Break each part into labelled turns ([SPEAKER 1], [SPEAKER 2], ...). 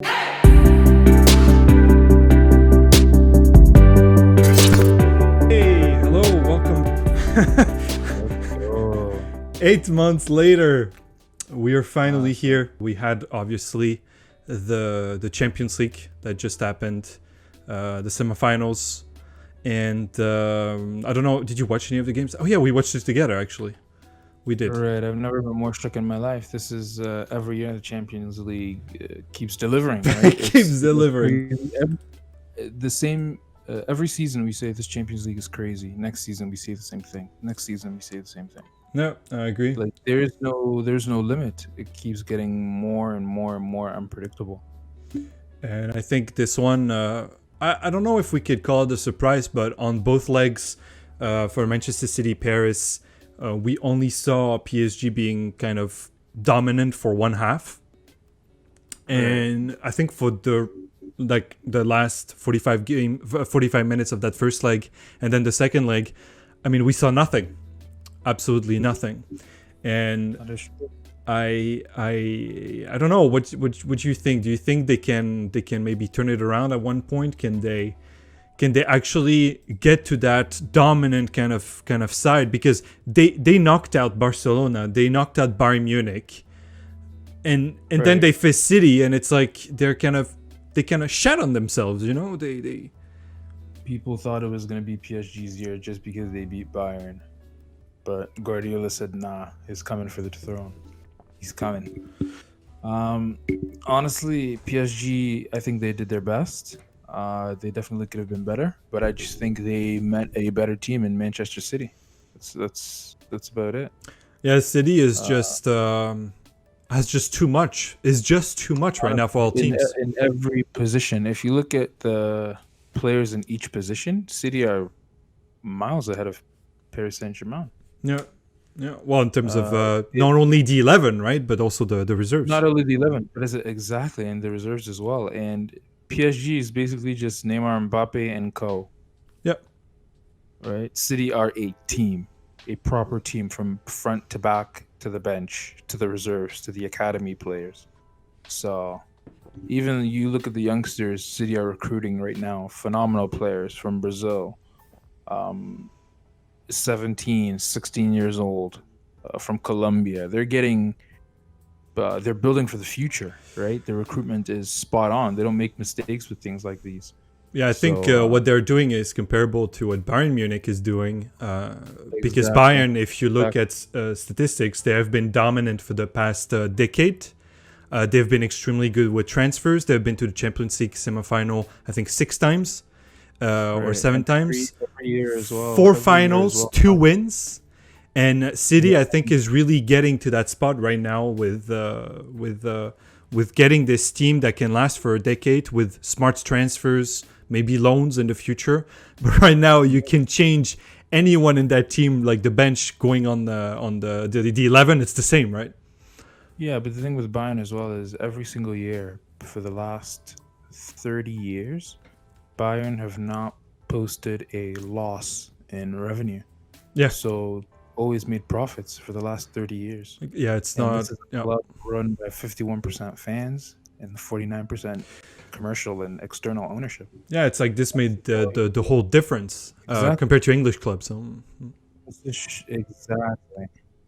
[SPEAKER 1] Hey, hello, welcome.
[SPEAKER 2] Oh,
[SPEAKER 1] 8 months later, we are finally here. We had obviously the Champions League that just happened, the semifinals, and I don't know. Did you watch any of the games? Oh yeah, we watched it together. Actually, we did.
[SPEAKER 2] right. I've never been more shook in my life. This is every year the Champions League keeps delivering. Right?
[SPEAKER 1] It keeps delivering.
[SPEAKER 2] The same. Every season we say this Champions League is crazy. Next season we say the same thing. Next season we say the same thing.
[SPEAKER 1] No, I agree.
[SPEAKER 2] Like there's no limit. It keeps getting more and more and more unpredictable.
[SPEAKER 1] And I think this one, I don't know if we could call it a surprise, but on both legs for Manchester City, Paris, we only saw PSG being kind of dominant for one half. And I think for the last 45 minutes of that first leg and then the second leg, I mean, we saw nothing. Absolutely nothing. And
[SPEAKER 2] That is true.
[SPEAKER 1] I don't know what you think. Do you think they can maybe turn it around at one point? Can they actually get to that dominant kind of side? Because they knocked out Barcelona, they knocked out Bayern Munich, and then
[SPEAKER 2] Right.
[SPEAKER 1] they face City, and it's like they kind of shat on themselves, you know? They
[SPEAKER 2] People thought it was going to be PSG's year just because they beat Bayern, but Guardiola said, "Nah, he's coming for the throne. He's coming." Honestly, PSG, I think they did their best. They definitely could have been better, but I just think they met a better team in Manchester City. That's about it.
[SPEAKER 1] Yeah, City is just has just too much. Is just too much right now for all teams.
[SPEAKER 2] In every position. If you look at the players in each position, City are miles ahead of Paris Saint-Germain.
[SPEAKER 1] Yeah. Yeah. Well, in terms of not only the 11, right, but also the reserves.
[SPEAKER 2] Not only the 11, but is it exactly, and the reserves as well. And PSG is basically just Neymar, Mbappe, and co.
[SPEAKER 1] Yep.
[SPEAKER 2] Right? City are a team, a proper team from front to back to the bench to the reserves to the academy players. So even you look at the youngsters City are recruiting right now, phenomenal players from Brazil, 17, 16 years old, from Colombia. They're building for the future, right? The recruitment is spot on. They don't make mistakes with things like these.
[SPEAKER 1] Yeah, I think
[SPEAKER 2] So,
[SPEAKER 1] what they're doing is comparable to what Bayern Munich is doing. Because
[SPEAKER 2] Exactly.
[SPEAKER 1] Bayern, if you look at statistics, they have been dominant for the past decade. They've been extremely good with transfers. They've been to the Champions League semifinal, I think, 6 times or
[SPEAKER 2] Right.
[SPEAKER 1] 7
[SPEAKER 2] And
[SPEAKER 1] times.
[SPEAKER 2] every year as well.
[SPEAKER 1] 4
[SPEAKER 2] Every year as
[SPEAKER 1] finals,
[SPEAKER 2] well.
[SPEAKER 1] 2 wins. And City, I think, is really getting to that spot right now with getting this team that can last for a decade with smart transfers, maybe loans in the future. But right now, you can change anyone in that team, like the bench going on the 11. It's the same, right?
[SPEAKER 2] Yeah, but the thing with Bayern as well is every single year for the last 30 years, Bayern have not posted a loss in revenue.
[SPEAKER 1] Yeah.
[SPEAKER 2] So always made profits for the last 30 years.
[SPEAKER 1] Yeah, it's
[SPEAKER 2] And
[SPEAKER 1] not.
[SPEAKER 2] this is a
[SPEAKER 1] Yeah.
[SPEAKER 2] club run by 51% fans and 49% commercial and external ownership.
[SPEAKER 1] Yeah, it's like this made the whole difference
[SPEAKER 2] Exactly.
[SPEAKER 1] compared to English clubs. So,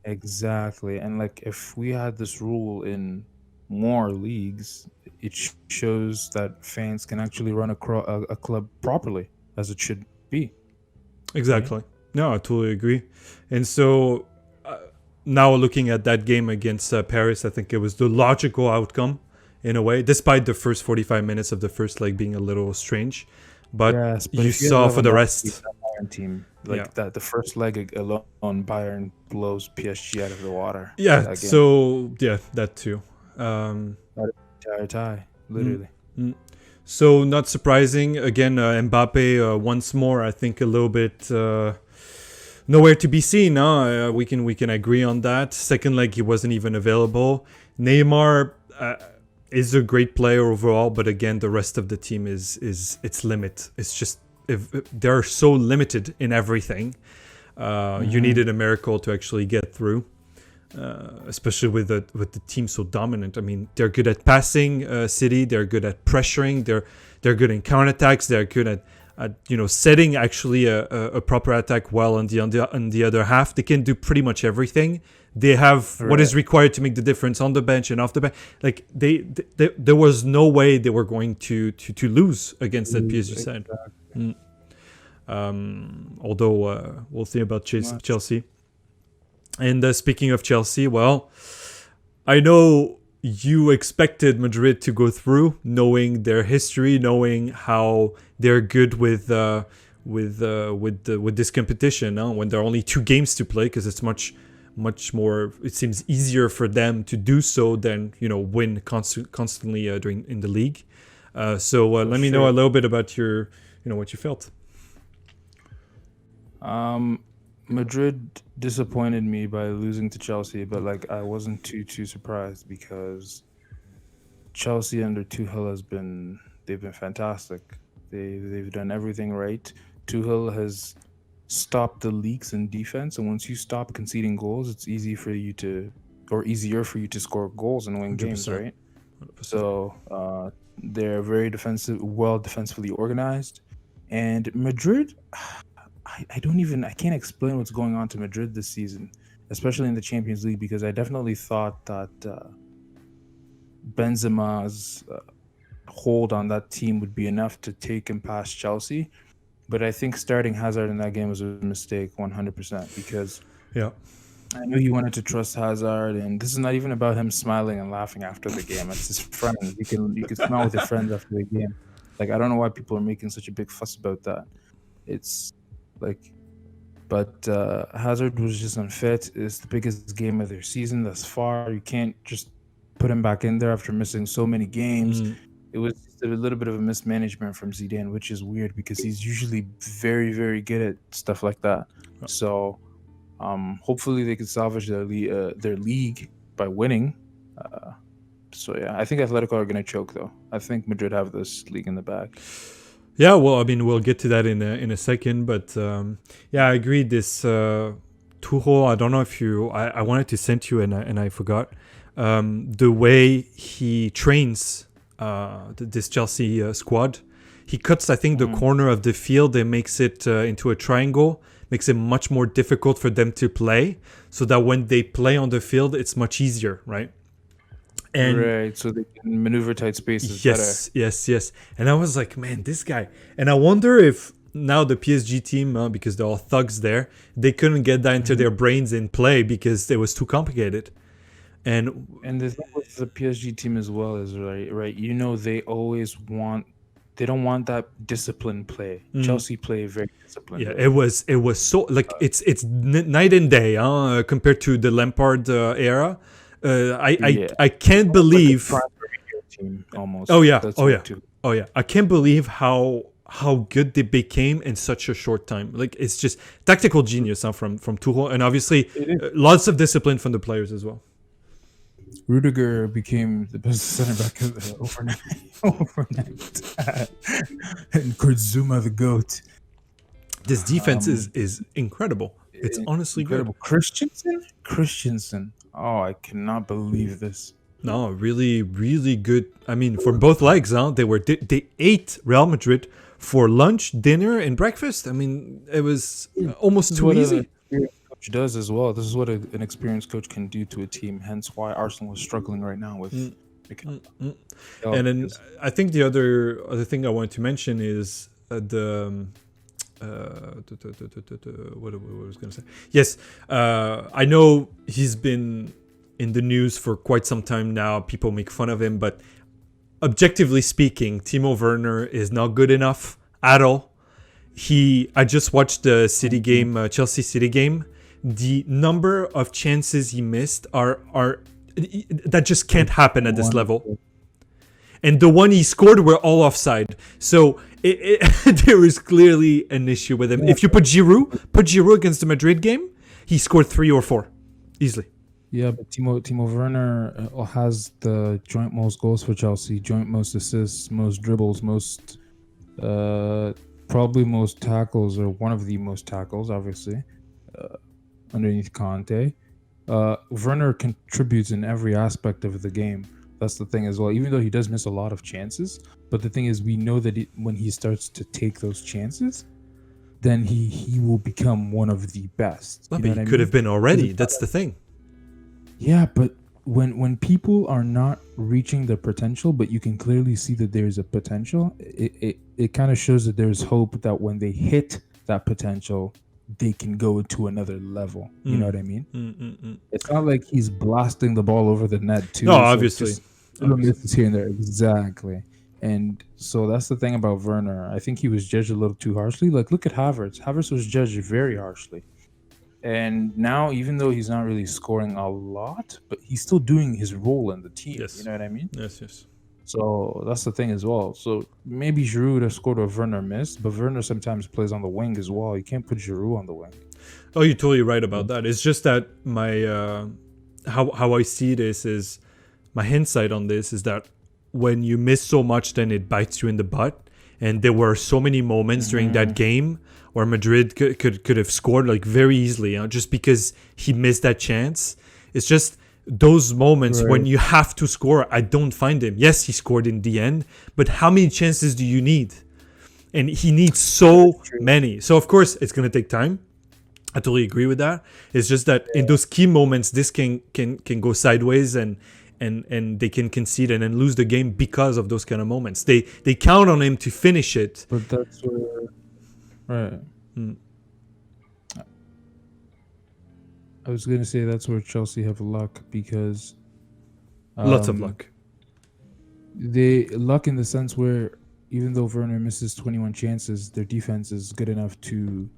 [SPEAKER 2] Exactly. And like if we had this rule in more leagues, it shows that fans can actually run a club properly as it should be.
[SPEAKER 1] exactly. No, I totally agree. And so now looking at that game against Paris, I think it was the logical outcome in a way, despite the first 45 minutes of the first leg being a little strange. But
[SPEAKER 2] Yes, but
[SPEAKER 1] you
[SPEAKER 2] if you
[SPEAKER 1] saw
[SPEAKER 2] have
[SPEAKER 1] for the
[SPEAKER 2] Lewandowski,
[SPEAKER 1] rest.
[SPEAKER 2] that Bayern team, like
[SPEAKER 1] Yeah.
[SPEAKER 2] that, the first leg alone, Bayern blows PSG out of the water.
[SPEAKER 1] Yeah,
[SPEAKER 2] Again,
[SPEAKER 1] so yeah, that too. Um,
[SPEAKER 2] tie, literally.
[SPEAKER 1] so not surprising. Again, Mbappe once more. I think a little bit nowhere to be seen. We can agree on that. Second leg, he wasn't even available. Neymar is a great player overall, but again, the rest of the team is its limit. It's just if they're so limited in everything. You needed a miracle to actually get through. especially with the team so dominant. I mean, they're good at passing, City. They're good at pressuring. They're good in counterattacks. They're good at setting actually a proper attack well on the other half. They can do pretty much everything. They have what is required to make the difference on the bench and off the bench. Like there was no way they were going to lose against that PSG side. Although we'll see about Chelsea. And speaking of Chelsea, well, I know you expected Madrid to go through, knowing their history, knowing how they're good with this competition. When there are only 2 games to play, because it's much more. It seems easier for them to do so than win constantly in the league. So let me know a little bit about your what you felt.
[SPEAKER 2] Madrid disappointed me by losing to Chelsea, but I wasn't too surprised because Chelsea under Tuchel they've been fantastic. They've done everything right. Tuchel has stopped the leaks in defense, and once you stop conceding goals, it's easier for you to score goals and win 100%. Games, right? 100%. So they're very defensively organized, and Madrid. I can't explain what's going on to Madrid this season, especially in the Champions League, because I definitely thought that Benzema's hold on that team would be enough to take him past Chelsea. But I think starting Hazard in that game was a mistake 100%, because I knew he wanted to trust Hazard, and this is not even about him smiling and laughing after the game. It's his friend. You can smile with your friends after the game. I don't know why people are making such a big fuss about that. It's but Hazard was just unfit. It's the biggest game of their season thus far. You can't just put him back in there after missing so many games. It was just a little bit of a mismanagement from Zidane, which is weird because he's usually very, very good at stuff like that. So hopefully they can salvage their league by winning. I think Atletico are going to choke, though. I think Madrid have this league in the bag.
[SPEAKER 1] Yeah, well, I mean, we'll get to that in a second, but I agree. This Tuchel, I don't know if I wanted to send you and I forgot the way he trains this Chelsea squad. He cuts, I think, the corner of the field and makes it into a triangle, makes it much more difficult for them to play, so that when they play on the field, it's much easier, right?
[SPEAKER 2] And so they can maneuver tight spaces better.
[SPEAKER 1] Yes. And I was like, man, this guy. And I wonder if now the PSG team, because they're all thugs there, they couldn't get that into their brains and play because it was too complicated. And
[SPEAKER 2] the thing with the PSG team as well is right. They don't want that disciplined play. Chelsea play very disciplined.
[SPEAKER 1] Yeah, it was so it's night and day compared to the Lampard era. I can't believe.
[SPEAKER 2] Team, almost.
[SPEAKER 1] Oh yeah. I can't believe how good they became in such a short time. It's just tactical genius from Tuchel, and obviously lots of discipline from the players as well.
[SPEAKER 2] Rudiger became the best center back overnight. And Kurt Zouma the GOAT.
[SPEAKER 1] This defense is incredible. It's honestly
[SPEAKER 2] incredible. Christensen. Oh, I cannot believe this.
[SPEAKER 1] No, really, really good. I mean, for both legs, they ate Real Madrid for lunch, dinner, and breakfast. I mean, it was almost too easy.
[SPEAKER 2] Coach does as well. This is what an experienced coach can do to a team. Hence why Arsenal is struggling right now with.
[SPEAKER 1] And then I think the other thing I wanted to mention is what I was going to say. Yes, I know he's been in the news for quite some time now. People make fun of him, but objectively speaking, Timo Werner is not good enough at all. I just watched the City game, Chelsea City game. The number of chances he missed are that just can't happen at this level. And the one he scored were all offside. So there is clearly an issue with him. If you put Giroud against the Madrid game, he scored 3 or 4 easily.
[SPEAKER 2] Yeah, but Timo Werner has the joint most goals for Chelsea, joint most assists, most dribbles, most probably most tackles, or one of the most tackles, obviously, underneath Conte. Werner contributes in every aspect of the game. That's the thing as well. Even though he does miss a lot of chances, but the thing is, we know that when he starts to take those chances, then he will become one of the best.
[SPEAKER 1] No,
[SPEAKER 2] You
[SPEAKER 1] but
[SPEAKER 2] know
[SPEAKER 1] he
[SPEAKER 2] what I
[SPEAKER 1] could
[SPEAKER 2] mean?
[SPEAKER 1] have been already.
[SPEAKER 2] It's not
[SPEAKER 1] That's the thing.
[SPEAKER 2] Yeah, but when people are not reaching their potential, but you can clearly see that there's a potential, it kind of shows that there's hope that when they hit that potential, they can go to another level. You know what I mean? It's not like he's blasting the ball over the net too.
[SPEAKER 1] No,
[SPEAKER 2] So
[SPEAKER 1] obviously.
[SPEAKER 2] just little misses here and there. Exactly. And so that's the thing about Werner. I think he was judged a little too harshly. Like, look at Havertz. Havertz was judged very harshly. And now, even though he's not really scoring a lot, but he's still doing his role in the team.
[SPEAKER 1] Yes.
[SPEAKER 2] You know what I mean?
[SPEAKER 1] Yes.
[SPEAKER 2] So that's the thing as well. So maybe Giroud would have scored or Werner missed, but Werner sometimes plays on the wing as well. You can't put Giroud on the wing.
[SPEAKER 1] Oh, you're totally right about that. It's just that my how I see this is my hindsight on this is that when you miss so much, then it bites you in the butt. And there were so many moments during that game where Madrid could have scored like very easily, just because he missed that chance. It's just those moments when you have to score. I don't find him. Yes, he scored in the end, but how many chances do you need? And he needs so many. So of course it's gonna take time. I totally agree with that. It's just that in those key moments, this can go sideways and they can concede and then lose the game because of those kind of moments. They count on him to finish it.
[SPEAKER 2] But that's where, right. I was gonna say that's where Chelsea have luck because
[SPEAKER 1] Lots of luck.
[SPEAKER 2] They luck in the sense where even though Werner misses 21 chances, their defense is good enough to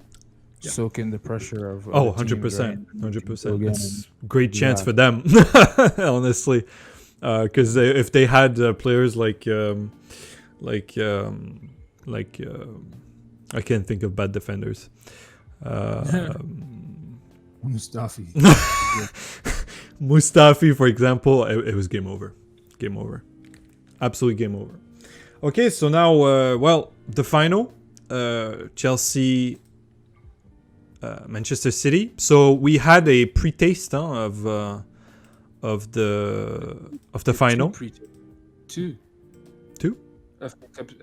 [SPEAKER 2] soak in the pressure of
[SPEAKER 1] 100%. 100%. It's great chance for them, honestly. Because if they had players like I can't think of bad defenders. Mustafi, for example, it was game over. Game over. Absolute game over. Okay, so now, the final, Chelsea, Manchester City. So we had a pre-taste of the final.
[SPEAKER 2] Two.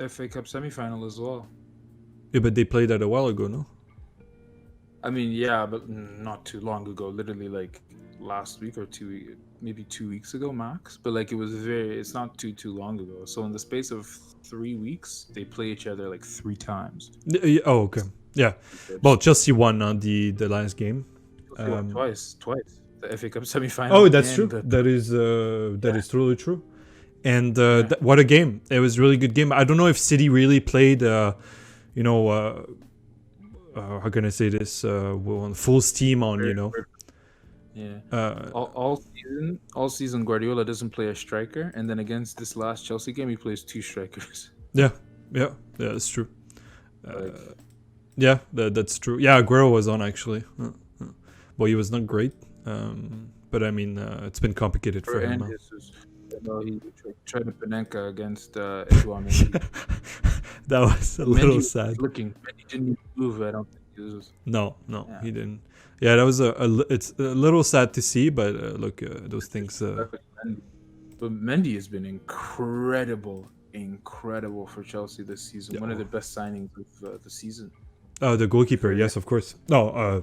[SPEAKER 2] FA Cup semi-final as well.
[SPEAKER 1] Yeah, but they played that a while ago, no?
[SPEAKER 2] I mean, yeah, but not too long ago. Literally, like last week or maybe 2 weeks ago max. But like it's not too long ago. So in the space of 3 weeks, they play each other like 3 times.
[SPEAKER 1] Oh, okay. Yeah. Well, Chelsea won the last game.
[SPEAKER 2] Twice. The FA Cup semi-final.
[SPEAKER 1] Oh, that's true. That is totally true. And what a game! It was a really good game. I don't know if City really played, how can I say this? On full steam on,
[SPEAKER 2] Yeah. All season, Guardiola doesn't play a striker, and then against this last Chelsea game, he plays 2 strikers.
[SPEAKER 1] Yeah, that's true. That's true. Yeah, Aguero was on actually. Well, he was not great, but I mean, it's been complicated for him.
[SPEAKER 2] He tried to Panenka against Edouard Mendy.
[SPEAKER 1] That was a little sad.
[SPEAKER 2] He didn't move. I don't think he was.
[SPEAKER 1] No, he didn't. Yeah, that was it's a little sad to see, but look, those things.
[SPEAKER 2] But Mendy has been incredible for Chelsea this season. One of the best signings of the season.
[SPEAKER 1] Oh, the goalkeeper, yes, of course. No,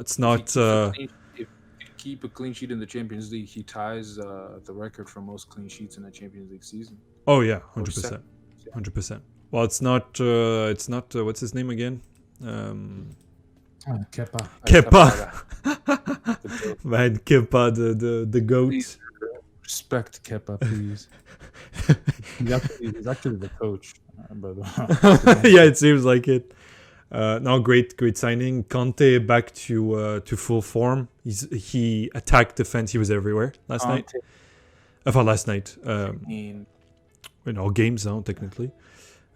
[SPEAKER 1] it's not.
[SPEAKER 2] If you keep a clean sheet in the Champions League, he ties the record for most clean sheets in a Champions League season.
[SPEAKER 1] Oh yeah, 100%, 100%. Well, it's not. What's his name again?
[SPEAKER 2] Kepa.
[SPEAKER 1] Man, Kepa, the goat.
[SPEAKER 2] Please respect Kepa, please. he's actually the coach.
[SPEAKER 1] Yeah, it seems like it. No, great signing. Conte back to full form. He attacked defense. He was everywhere last night. Last night. In all games now, technically.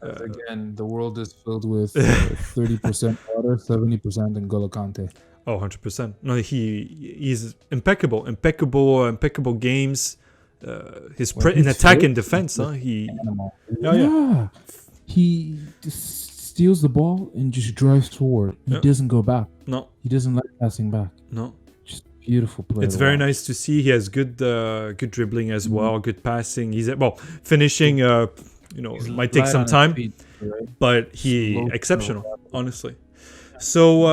[SPEAKER 2] Again, the world is filled with 30% water, 70% N'Golo Kante.
[SPEAKER 1] Oh, 100%. No, he's impeccable games. His in attack and defense, he.
[SPEAKER 2] Yeah. He just steals the ball and just drives forward. He doesn't go back.
[SPEAKER 1] No.
[SPEAKER 2] He doesn't like passing back.
[SPEAKER 1] No.
[SPEAKER 2] Beautiful player.
[SPEAKER 1] It's
[SPEAKER 2] to
[SPEAKER 1] very
[SPEAKER 2] watch.
[SPEAKER 1] nice to see. He has good dribbling as
[SPEAKER 2] Mhm.
[SPEAKER 1] well, good passing. He's finishing.
[SPEAKER 2] He's
[SPEAKER 1] Might take
[SPEAKER 2] light
[SPEAKER 1] some
[SPEAKER 2] on his
[SPEAKER 1] time,
[SPEAKER 2] feet, right?
[SPEAKER 1] but he
[SPEAKER 2] Slow,
[SPEAKER 1] exceptional,
[SPEAKER 2] slow.
[SPEAKER 1] honestly. So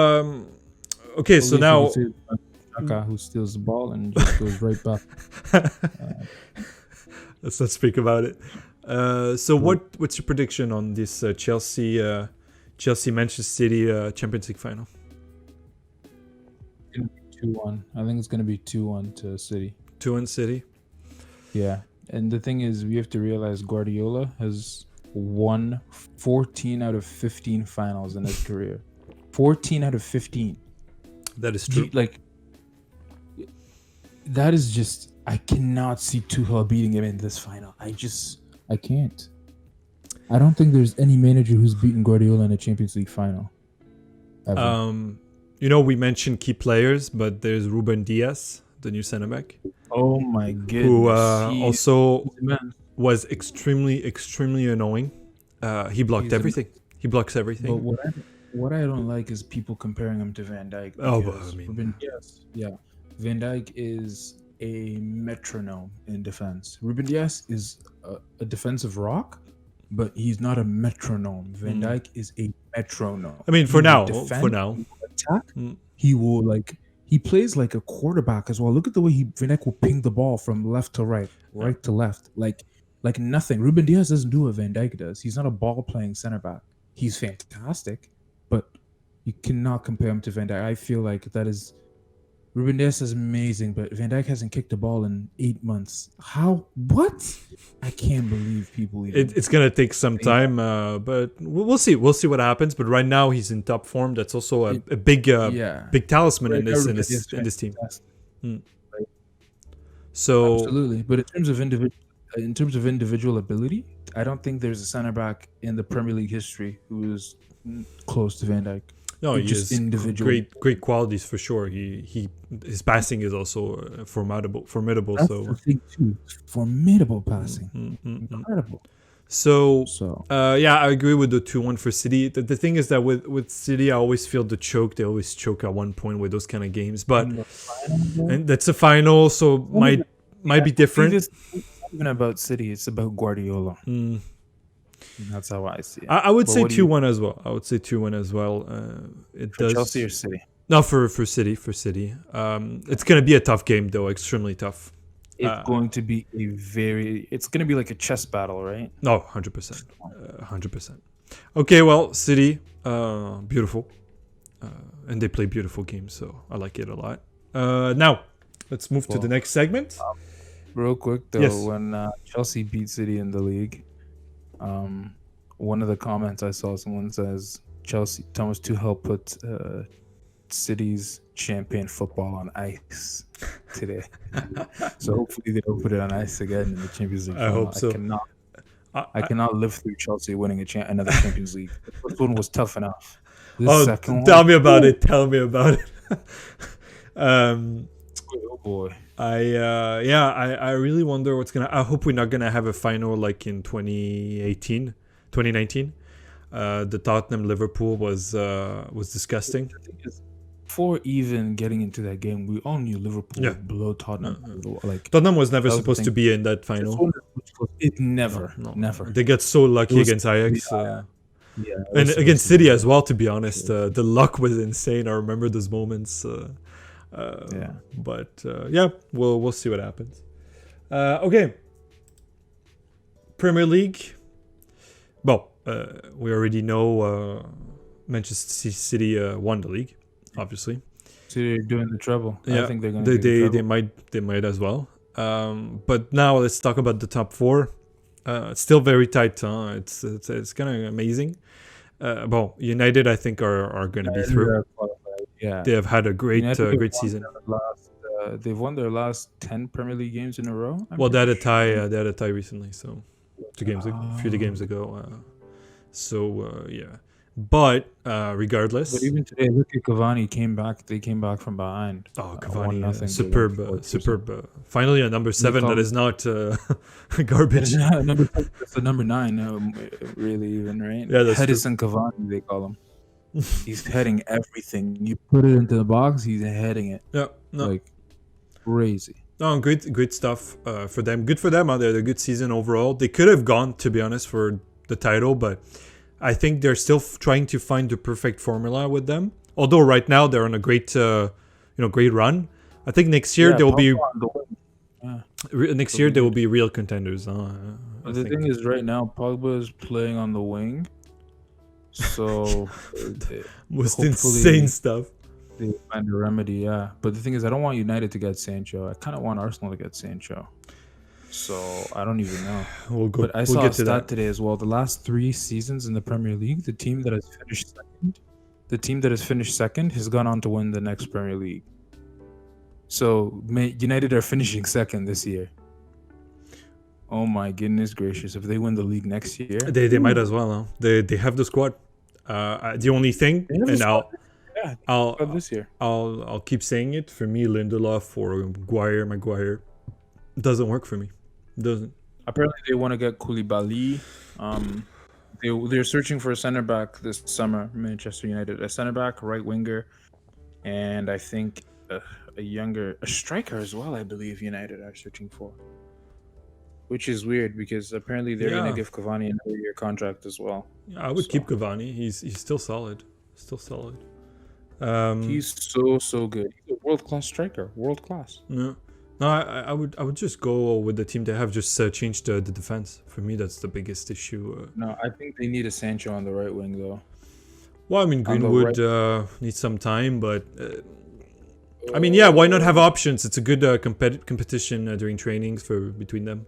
[SPEAKER 1] okay, so
[SPEAKER 2] Only if you
[SPEAKER 1] now
[SPEAKER 2] could say Chaka, who steals the ball and just goes right back.
[SPEAKER 1] let's not speak about it. So what's your prediction on this Chelsea Manchester City Champions League final?
[SPEAKER 2] 2-1. I think it's going to be 2-1 to City.
[SPEAKER 1] 2-1 City.
[SPEAKER 2] Yeah. And the thing is, we have to realize Guardiola has won 14 out of 15 finals in his career. 14 out of 15.
[SPEAKER 1] That is true.
[SPEAKER 2] That is just, I cannot see Tuchel beating him in this final. I can't. I don't think there's any manager who's beaten Guardiola in a Champions League final. Ever.
[SPEAKER 1] We mentioned key players, but there's Ruben Diaz, the new center back.
[SPEAKER 2] Oh my goodness.
[SPEAKER 1] Who also was extremely, extremely annoying. He blocked everything. He blocks everything.
[SPEAKER 2] But what I don't like is people comparing him to Van Dijk. Ruben Diaz, Van Dijk is a metronome in defense. Ruben Diaz is a defensive rock, but he's not a metronome. Van Dijk is a metronome.
[SPEAKER 1] I mean, for now,
[SPEAKER 2] attack, he will he plays like a quarterback as well. Look at the way Van Dijk will ping the ball from left to right, right to left, like nothing. Ruben Diaz doesn't do what Van Dijk does. He's not a ball playing center back. He's fantastic, but you cannot compare him to Van Dijk. I feel like that is. Ruben Diaz is amazing, but Van Dijk hasn't kicked the ball in 8 months. How? What? I can't believe people.
[SPEAKER 1] It's gonna take some time, but we'll see. We'll see what happens. But right now he's in top form. That's also a big talisman in this team. So
[SPEAKER 2] absolutely, but in terms of individual ability, I don't think there's a center back in the Premier League history who is close to Van Dijk.
[SPEAKER 1] No, he has great qualities for sure. His passing is also formidable.
[SPEAKER 2] That's
[SPEAKER 1] so
[SPEAKER 2] the thing too. Formidable passing, incredible.
[SPEAKER 1] So I agree with the 2-1 for City. The thing is that with City, I always feel the choke. They always choke at one point with those kind of games. But and that's a final, so might be different.
[SPEAKER 2] It's not even about City. It's about Guardiola. That's how I see it.
[SPEAKER 1] I would say 2-1 as well. I would say 2-1 as well.
[SPEAKER 2] For Chelsea or City?
[SPEAKER 1] No, for City. For City. It's going to be a tough game, though. Extremely tough.
[SPEAKER 2] It's going to be it's going to be like a chess battle, right?
[SPEAKER 1] No, 100%. 100%. Okay, well, City, beautiful. And they play beautiful games, so I like it a lot. Now, let's move to the next segment.
[SPEAKER 2] Real quick, though, when Chelsea beat City in the league, one of the comments I saw, someone says Thomas Tuchel put City's champagne football on ice today. So hopefully they don't put it on ice again in the Champions League.
[SPEAKER 1] I hope so.
[SPEAKER 2] I cannot live through Chelsea winning another Champions League. The first one was tough enough.
[SPEAKER 1] Tell me about it.
[SPEAKER 2] Oh boy.
[SPEAKER 1] I really wonder what's gonna. I hope we're not gonna have a final like in 2019. The Tottenham Liverpool was disgusting.
[SPEAKER 2] Before even getting into that game, we all knew Liverpool would blow Tottenham.
[SPEAKER 1] Tottenham was never supposed to be in that final.
[SPEAKER 2] It never.
[SPEAKER 1] They got so lucky against Ajax. And against City as well. To be honest, the luck was insane. I remember those moments. But we'll see what happens. Okay. Premier League. Well, we already know Manchester City won the league, obviously.
[SPEAKER 2] So they're doing the treble.
[SPEAKER 1] Yeah,
[SPEAKER 2] I think they're going to do the treble.
[SPEAKER 1] They might as well. But now let's talk about the top four. It's still very tight. It's kind of amazing. United, I think, are going to be through.
[SPEAKER 2] Yeah,
[SPEAKER 1] they have had a great season.
[SPEAKER 2] They've won their last 10 Premier League games in a row.
[SPEAKER 1] They had a tie. They had a tie recently, so a few games ago. But regardless.
[SPEAKER 2] But even today, look at Cavani came back. They came back from behind.
[SPEAKER 1] Oh, Cavani, superb. Finally, a number 7 that is not garbage.
[SPEAKER 2] That's the number 9. Really, even right?
[SPEAKER 1] Yeah, that's
[SPEAKER 2] Edison Cavani, they call him. He's heading everything. You put it into the box, he's heading it.
[SPEAKER 1] Yeah, no.
[SPEAKER 2] crazy.
[SPEAKER 1] No, great stuff for them. Good for them. They had a good season overall. They could have gone, to be honest, for the title, but I think they're still trying to find the perfect formula with them. Although right now they're on a great, great run. I think next year they will be.
[SPEAKER 2] Yeah.
[SPEAKER 1] Next year they will be real contenders.
[SPEAKER 2] But the thing is, right now Pogba is playing on the wing, so
[SPEAKER 1] most insane stuff.
[SPEAKER 2] They find a remedy, yeah. But the thing is, I don't want United to get Sancho. I kind of want Arsenal to get Sancho. So I don't even know. But I saw a stat today as well. The last 3 seasons in the Premier League, the team that has finished second has gone on to win the next Premier League. So United are finishing second this year. Oh my goodness gracious! If they win the league next year,
[SPEAKER 1] they might as well. Huh? They have the squad. The only thing, and
[SPEAKER 2] this year.
[SPEAKER 1] I'll keep saying it. For me, Lindelof or Maguire doesn't work for me. Doesn't.
[SPEAKER 2] Apparently, they want to get Koulibaly. They're searching for a center back this summer. Manchester United, a center back, right winger, and I think a striker as well. I believe United are searching for, which is weird because apparently they're going to give Cavani another year contract as well.
[SPEAKER 1] Yeah, I would keep Cavani. He's still solid.
[SPEAKER 2] He's so good. He's a world-class striker. World class.
[SPEAKER 1] No, I would just go with the team they have. Just change the defense. For me, that's the biggest issue.
[SPEAKER 2] No, I think they need a Sancho on the right wing though.
[SPEAKER 1] Well, I mean Greenwood needs some time, but I mean, yeah, why not have options? It's a good competition during trainings between them.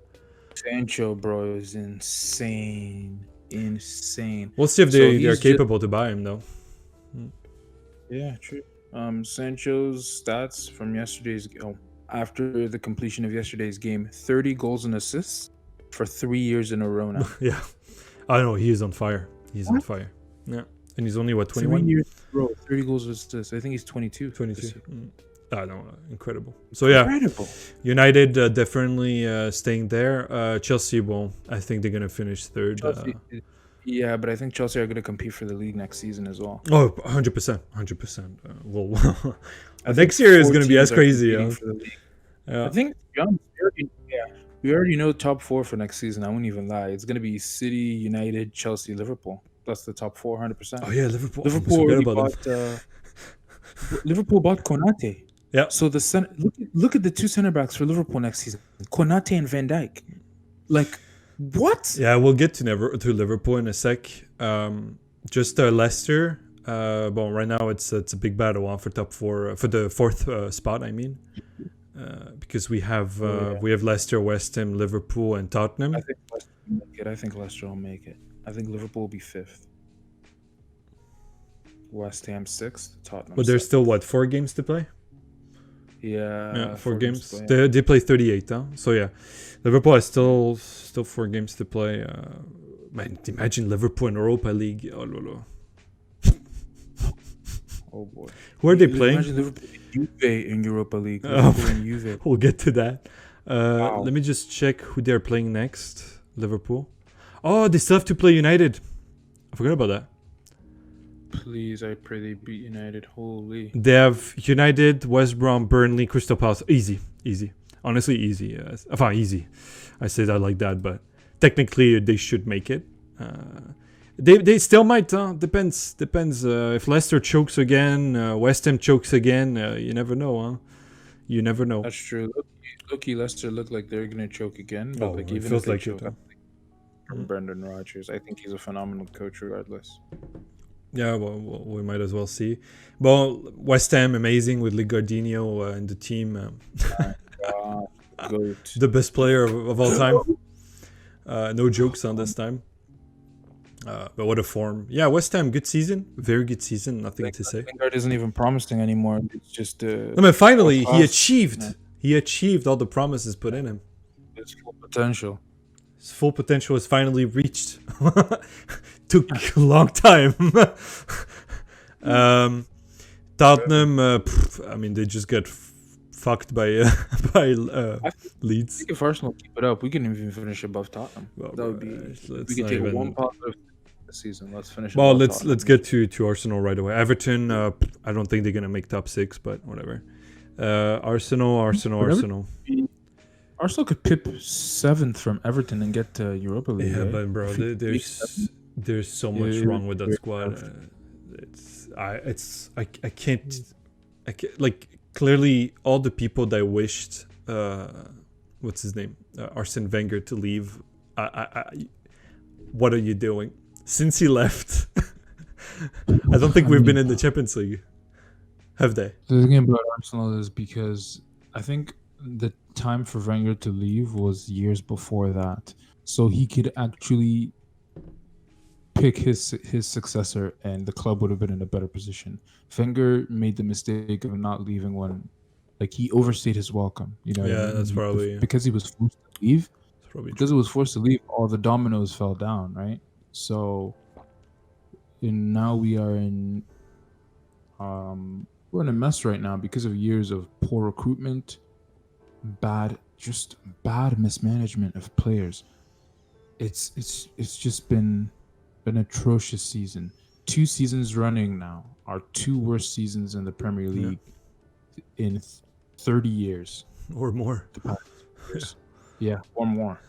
[SPEAKER 2] Sancho, bro, is insane.
[SPEAKER 1] We'll see if they're capable to buy him though.
[SPEAKER 2] Yeah, true. Sancho's stats from after the completion of yesterday's game, 30 goals and assists for 3 years in a row now.
[SPEAKER 1] Yeah, I know he is on fire. On fire. Yeah, and he's only 21
[SPEAKER 2] years, bro. 30 goals and assists. I think he's 22.
[SPEAKER 1] 22. I know, incredible. So yeah, United definitely staying there. Chelsea, well, I think they're gonna finish third.
[SPEAKER 2] Yeah, but I think Chelsea are going to compete for the league next season as well.
[SPEAKER 1] Oh, 100%. Well, next year is going to be as crazy.
[SPEAKER 2] Yeah. I think we already know top 4 for next season. I won't even lie. It's going to be City, United, Chelsea, Liverpool. That's the top 4, 100%.
[SPEAKER 1] Oh yeah, Liverpool.
[SPEAKER 2] Liverpool bought Konate.
[SPEAKER 1] Yeah.
[SPEAKER 2] So look at the 2 center backs for Liverpool next season: Konate and Van Dijk. Like. What?
[SPEAKER 1] Yeah, we'll get to Liverpool in a sec. Just Leicester. Well, right now it's a big battle for top 4 for the 4th spot. I mean, because we have Leicester, West Ham, Liverpool, and Tottenham.
[SPEAKER 2] I think Leicester will make it. I think Liverpool will be 5th. West Ham 6th. Tottenham.
[SPEAKER 1] But there's still 4 games to play.
[SPEAKER 2] Yeah,
[SPEAKER 1] 4 games. They play 38, huh? So yeah, Liverpool has still 4 games to play. Man, imagine Liverpool in Europa League. Oh, no.
[SPEAKER 2] Oh boy.
[SPEAKER 1] Who are they playing?
[SPEAKER 2] Imagine Liverpool in Europa League.
[SPEAKER 1] We'll get to that.
[SPEAKER 2] Wow.
[SPEAKER 1] Let me just check who they're playing next. Liverpool. Oh, they still have to play United. I forgot about that.
[SPEAKER 2] Please, I pray they beat United. Holy.
[SPEAKER 1] They have United, West Brom, Burnley, Crystal Palace. Easy. Honestly, easy. Easy. I say that like that, but technically they should make it. They still might. Depends. If Leicester chokes again, West Ham chokes again. You never know. Huh? You never know.
[SPEAKER 2] That's true. Leicester look like they're gonna choke again, but
[SPEAKER 1] it
[SPEAKER 2] even
[SPEAKER 1] feels
[SPEAKER 2] if they
[SPEAKER 1] like
[SPEAKER 2] choke, from Brendan Rodgers, I think he's a phenomenal coach regardless.
[SPEAKER 1] Yeah, well, we might as well see. Well, West Ham, amazing with Ligardino in the team. The best player of all time. No jokes on this time. But what a form. Yeah, West Ham, good season. Very good season. Nothing to say.
[SPEAKER 2] Lingard isn't even promising anymore. It's just...
[SPEAKER 1] finally, he achieved. Yeah. He achieved all the promises put in him.
[SPEAKER 2] His full potential.
[SPEAKER 1] His full potential is finally reached. Took a long time. Tottenham, they just got fucked by Leeds.
[SPEAKER 2] I think if Arsenal keep it up, we can even finish above Tottenham. Well, that would be. We can take one positive this season. Let's finish.
[SPEAKER 1] Well, let's get to Arsenal right away. Everton, I don't think they're gonna make top 6, but whatever. Arsenal.
[SPEAKER 2] Arsenal could pip 7th from Everton and get to Europa League.
[SPEAKER 1] Yeah,
[SPEAKER 2] right?
[SPEAKER 1] but bro, there's so much wrong with that squad. I can't like clearly all the people that wished what's his name Arsene Wenger to leave. What are you doing since he left? I don't think we've been in the Champions League, have they?
[SPEAKER 2] The thing about Arsenal is because I think the time for Wenger to leave was years before that, so he could actually pick his successor, and the club would have been in a better position. Wenger made the mistake of not leaving when, like, he overstayed his welcome. You know,
[SPEAKER 1] Yeah, that's probably
[SPEAKER 2] because he was forced to leave.
[SPEAKER 1] probably
[SPEAKER 2] Because it was forced to leave, all the dominoes fell down, right? So, and now we're in a mess right now because of years of poor recruitment, bad mismanagement of players. It's just been an atrocious season. 2 seasons running now are 2 worst seasons in the Premier League in 30 years
[SPEAKER 1] or more.
[SPEAKER 2] Yeah, or more.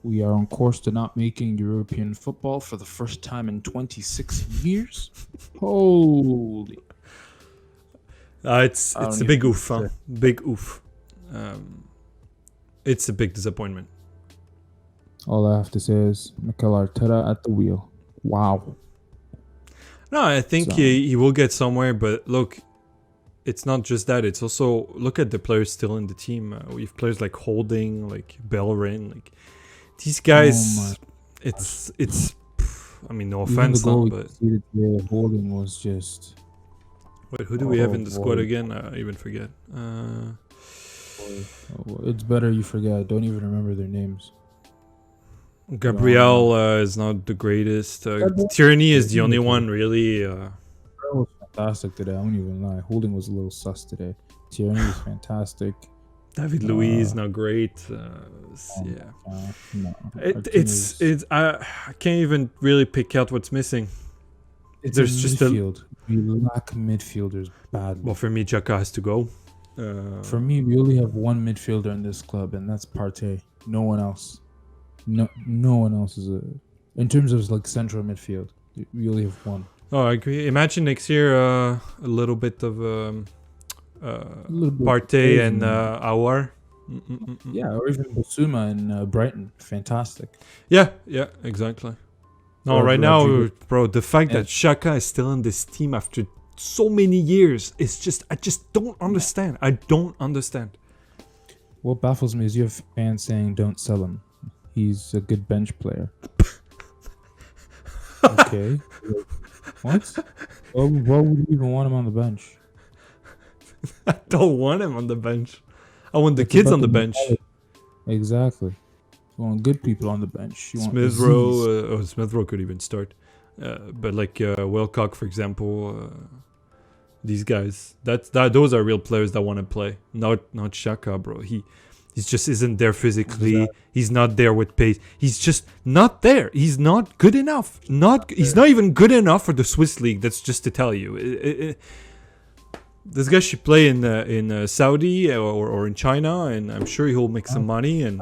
[SPEAKER 2] We are on course to not making European football for the first time in 26 years. Holy!
[SPEAKER 1] It's a big oof, huh? Big oof. It's a big disappointment.
[SPEAKER 2] All I have to say is Mikel Arteta at the wheel. Wow.
[SPEAKER 1] No, I think he will get somewhere, but look, it's not just that. It's also, look at the players still in the team. We have players like Holding, like Bellerin, like these guys. It's. I mean, no offense, but
[SPEAKER 2] Holding was just.
[SPEAKER 1] Wait, who do we have in the squad again? I even forget.
[SPEAKER 2] It's better you forget. Don't even remember their names.
[SPEAKER 1] Gabriel is not the greatest. Tierney is the only one really.
[SPEAKER 2] Was fantastic today. I won't even lie. Holding was a little sus today. Tierney was fantastic.
[SPEAKER 1] David Luiz not great. Yeah.
[SPEAKER 2] No.
[SPEAKER 1] It's I can't even really pick out what's missing.
[SPEAKER 2] There's just midfield. We lack midfielders badly.
[SPEAKER 1] Well, for me, Xhaka has to go.
[SPEAKER 2] For me, we only have one midfielder in this club, and that's Partey. No one else. No one else is in terms of like central midfield. We only have one.
[SPEAKER 1] Oh, I agree. Imagine next year a little bit of Partey and Aouar.
[SPEAKER 2] Yeah, or even Basuma and Brighton. Fantastic.
[SPEAKER 1] Yeah, exactly. No, right now, bro, the fact that Xhaka is still in this team after so many years is just, I just don't understand. I don't understand.
[SPEAKER 2] What baffles me is you have fans saying don't sell him. He's a good bench player. Okay. What? Why would you even want him on the bench?
[SPEAKER 1] I don't want him on the bench. I want the kids on the bench.
[SPEAKER 2] Exactly. You want good people on the bench.
[SPEAKER 1] Smith Rowe could even start. But like Wilcock, for example, these guys, those are real players that want to play. Not Xhaka, bro. He just isn't there physically. Exactly. He's not there with pace. He's just not there. He's not good enough. He's not even good enough for the Swiss league. That's just to tell you. This guy should play in Saudi or in China, and I'm sure he'll make some money. And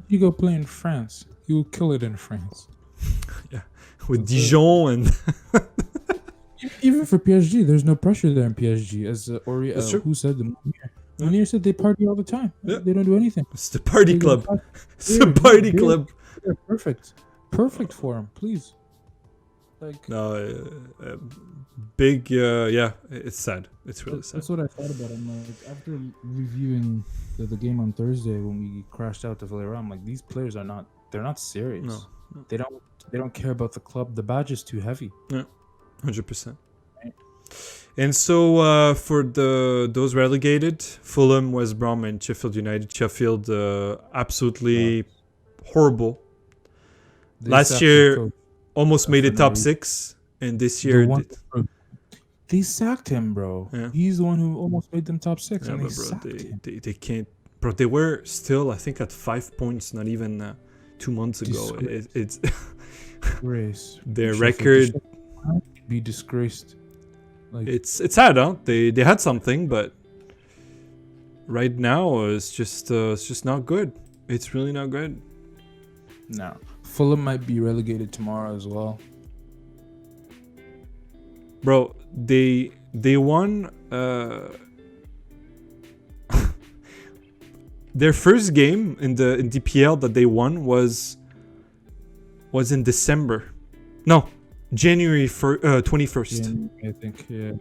[SPEAKER 2] you go play in France. You'll kill it in France.
[SPEAKER 1] Yeah, with Dijon and.
[SPEAKER 2] Even for PSG, there's no pressure there in PSG. As who said the Munir said they party all the time. Yeah. They don't do anything.
[SPEAKER 1] It's the party club. It's the party club.
[SPEAKER 2] They're perfect for him. Please. Like
[SPEAKER 1] big. Yeah, it's sad. It's really sad.
[SPEAKER 2] That's what I thought about him. Like after reviewing the game on Thursday when we crashed out to Villarreal, I'm like, these players are not. They're not serious.
[SPEAKER 1] No.
[SPEAKER 2] They don't care about the club. The badge is too heavy.
[SPEAKER 1] Yeah, 100%. And so for those relegated, Fulham, West Brom, and Sheffield United. Sheffield absolutely horrible. Last year almost made it top 6, and this year
[SPEAKER 2] they sacked him, bro. Yeah. He's the one who almost made them top 6, and
[SPEAKER 1] they can't. Bro, they were still, I think, at 5 points. Not even 2 months ago. It's
[SPEAKER 2] Grace.
[SPEAKER 1] Their record
[SPEAKER 2] be disgraced. Like,
[SPEAKER 1] It's sad, huh? They had something, but right now it's just not good. It's really not good.
[SPEAKER 2] no. Fulham might be relegated tomorrow as well.
[SPEAKER 1] Bro, they won their first game in the DPL that they won was in December. No, January 21st.
[SPEAKER 2] I think, yeah.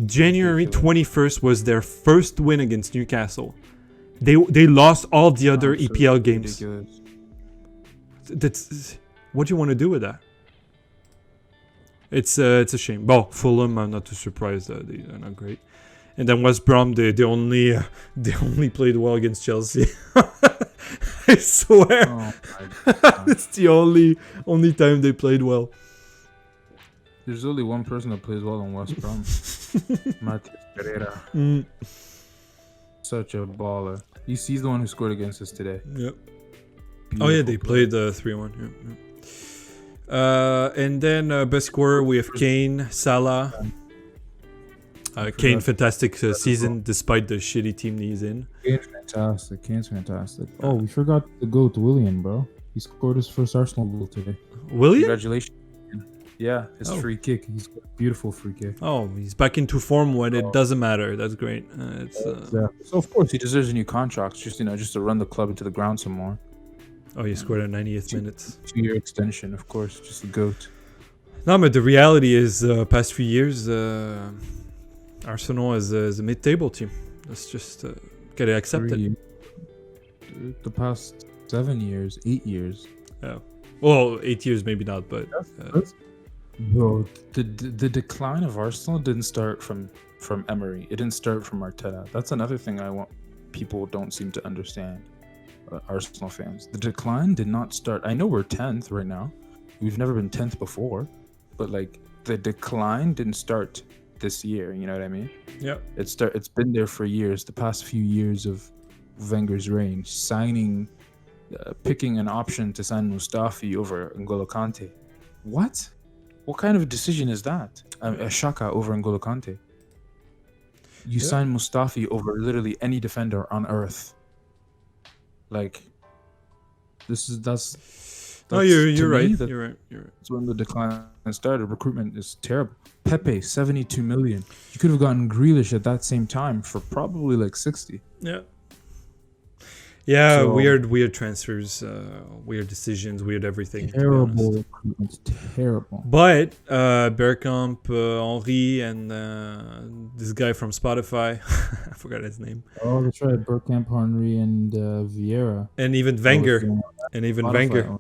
[SPEAKER 1] January 21st was their first win against Newcastle. They lost all the other EPL games.
[SPEAKER 2] Ridiculous.
[SPEAKER 1] That's what do you want to do with that? It's a shame. Well, Fulham, I'm not too surprised that they're not great. And then West Brom, they only played well against Chelsea. I swear,
[SPEAKER 2] Oh my God.
[SPEAKER 1] it's the only time they played well.
[SPEAKER 2] There's only one person that plays well in West Brom. Matheus Pereira.
[SPEAKER 1] Mm,
[SPEAKER 2] Such a baller. He's the one who scored against us today.
[SPEAKER 1] yep. Oh yeah, they
[SPEAKER 2] Beautiful play.
[SPEAKER 1] played 3-1. Yeah, yeah. And then best scorer we have Kane, Salah. Kane, fantastic season despite the shitty team he's in.
[SPEAKER 2] Kane's fantastic. Oh, we forgot the GOAT, Willian, bro. He scored his first Arsenal goal today.
[SPEAKER 1] William?
[SPEAKER 2] Congratulations. Yeah, his
[SPEAKER 1] Oh.
[SPEAKER 2] free kick. He's got a beautiful free kick.
[SPEAKER 1] Oh, he's back into form when it doesn't matter. That's great.
[SPEAKER 2] So of course he deserves a new contract. Just to run the club into the ground some more.
[SPEAKER 1] Oh, he scored at 90th minutes.
[SPEAKER 2] 2-year extension, of course. Just the GOAT.
[SPEAKER 1] No, but the reality is, past few years, Arsenal is a mid-table team. Let's just gotta accept it.
[SPEAKER 2] The past 7 years, 8 years.
[SPEAKER 1] Yeah. Well, 8 years maybe not, but
[SPEAKER 2] Bro, the decline of Arsenal didn't start from Emery. It didn't start from Arteta. That's another thing people don't seem to understand. Arsenal fans, the decline did not start. I know we're 10th right now. We've never been 10th before, but like the decline didn't start this year. You know what I mean?
[SPEAKER 1] yeah.
[SPEAKER 2] It's been there for years. The past few years of Wenger's reign, picking an option to sign Mustafi over N'Golo Kante. What? What kind of decision is that? Shaka over N'Golo Kante. You sign Mustafi over literally any defender on earth. Like, that's
[SPEAKER 1] No, you're
[SPEAKER 2] to
[SPEAKER 1] right.
[SPEAKER 2] me,
[SPEAKER 1] You're right.
[SPEAKER 2] That's when the decline started. Recruitment is terrible. Pepe, 72 million. You could have gotten Grealish at that same time for probably like 60.
[SPEAKER 1] Yeah. Yeah,
[SPEAKER 2] So-
[SPEAKER 1] weird transfers, weird decisions, weird everything. to be honest.
[SPEAKER 2] Terrible recruitment. Terrible.
[SPEAKER 1] But Bergkamp, Henri, and this guy from Spotify, I forgot his name,
[SPEAKER 2] Oh, that's right. Bergkamp, Henry, and Vieira.
[SPEAKER 1] and even Wenger, Wenger.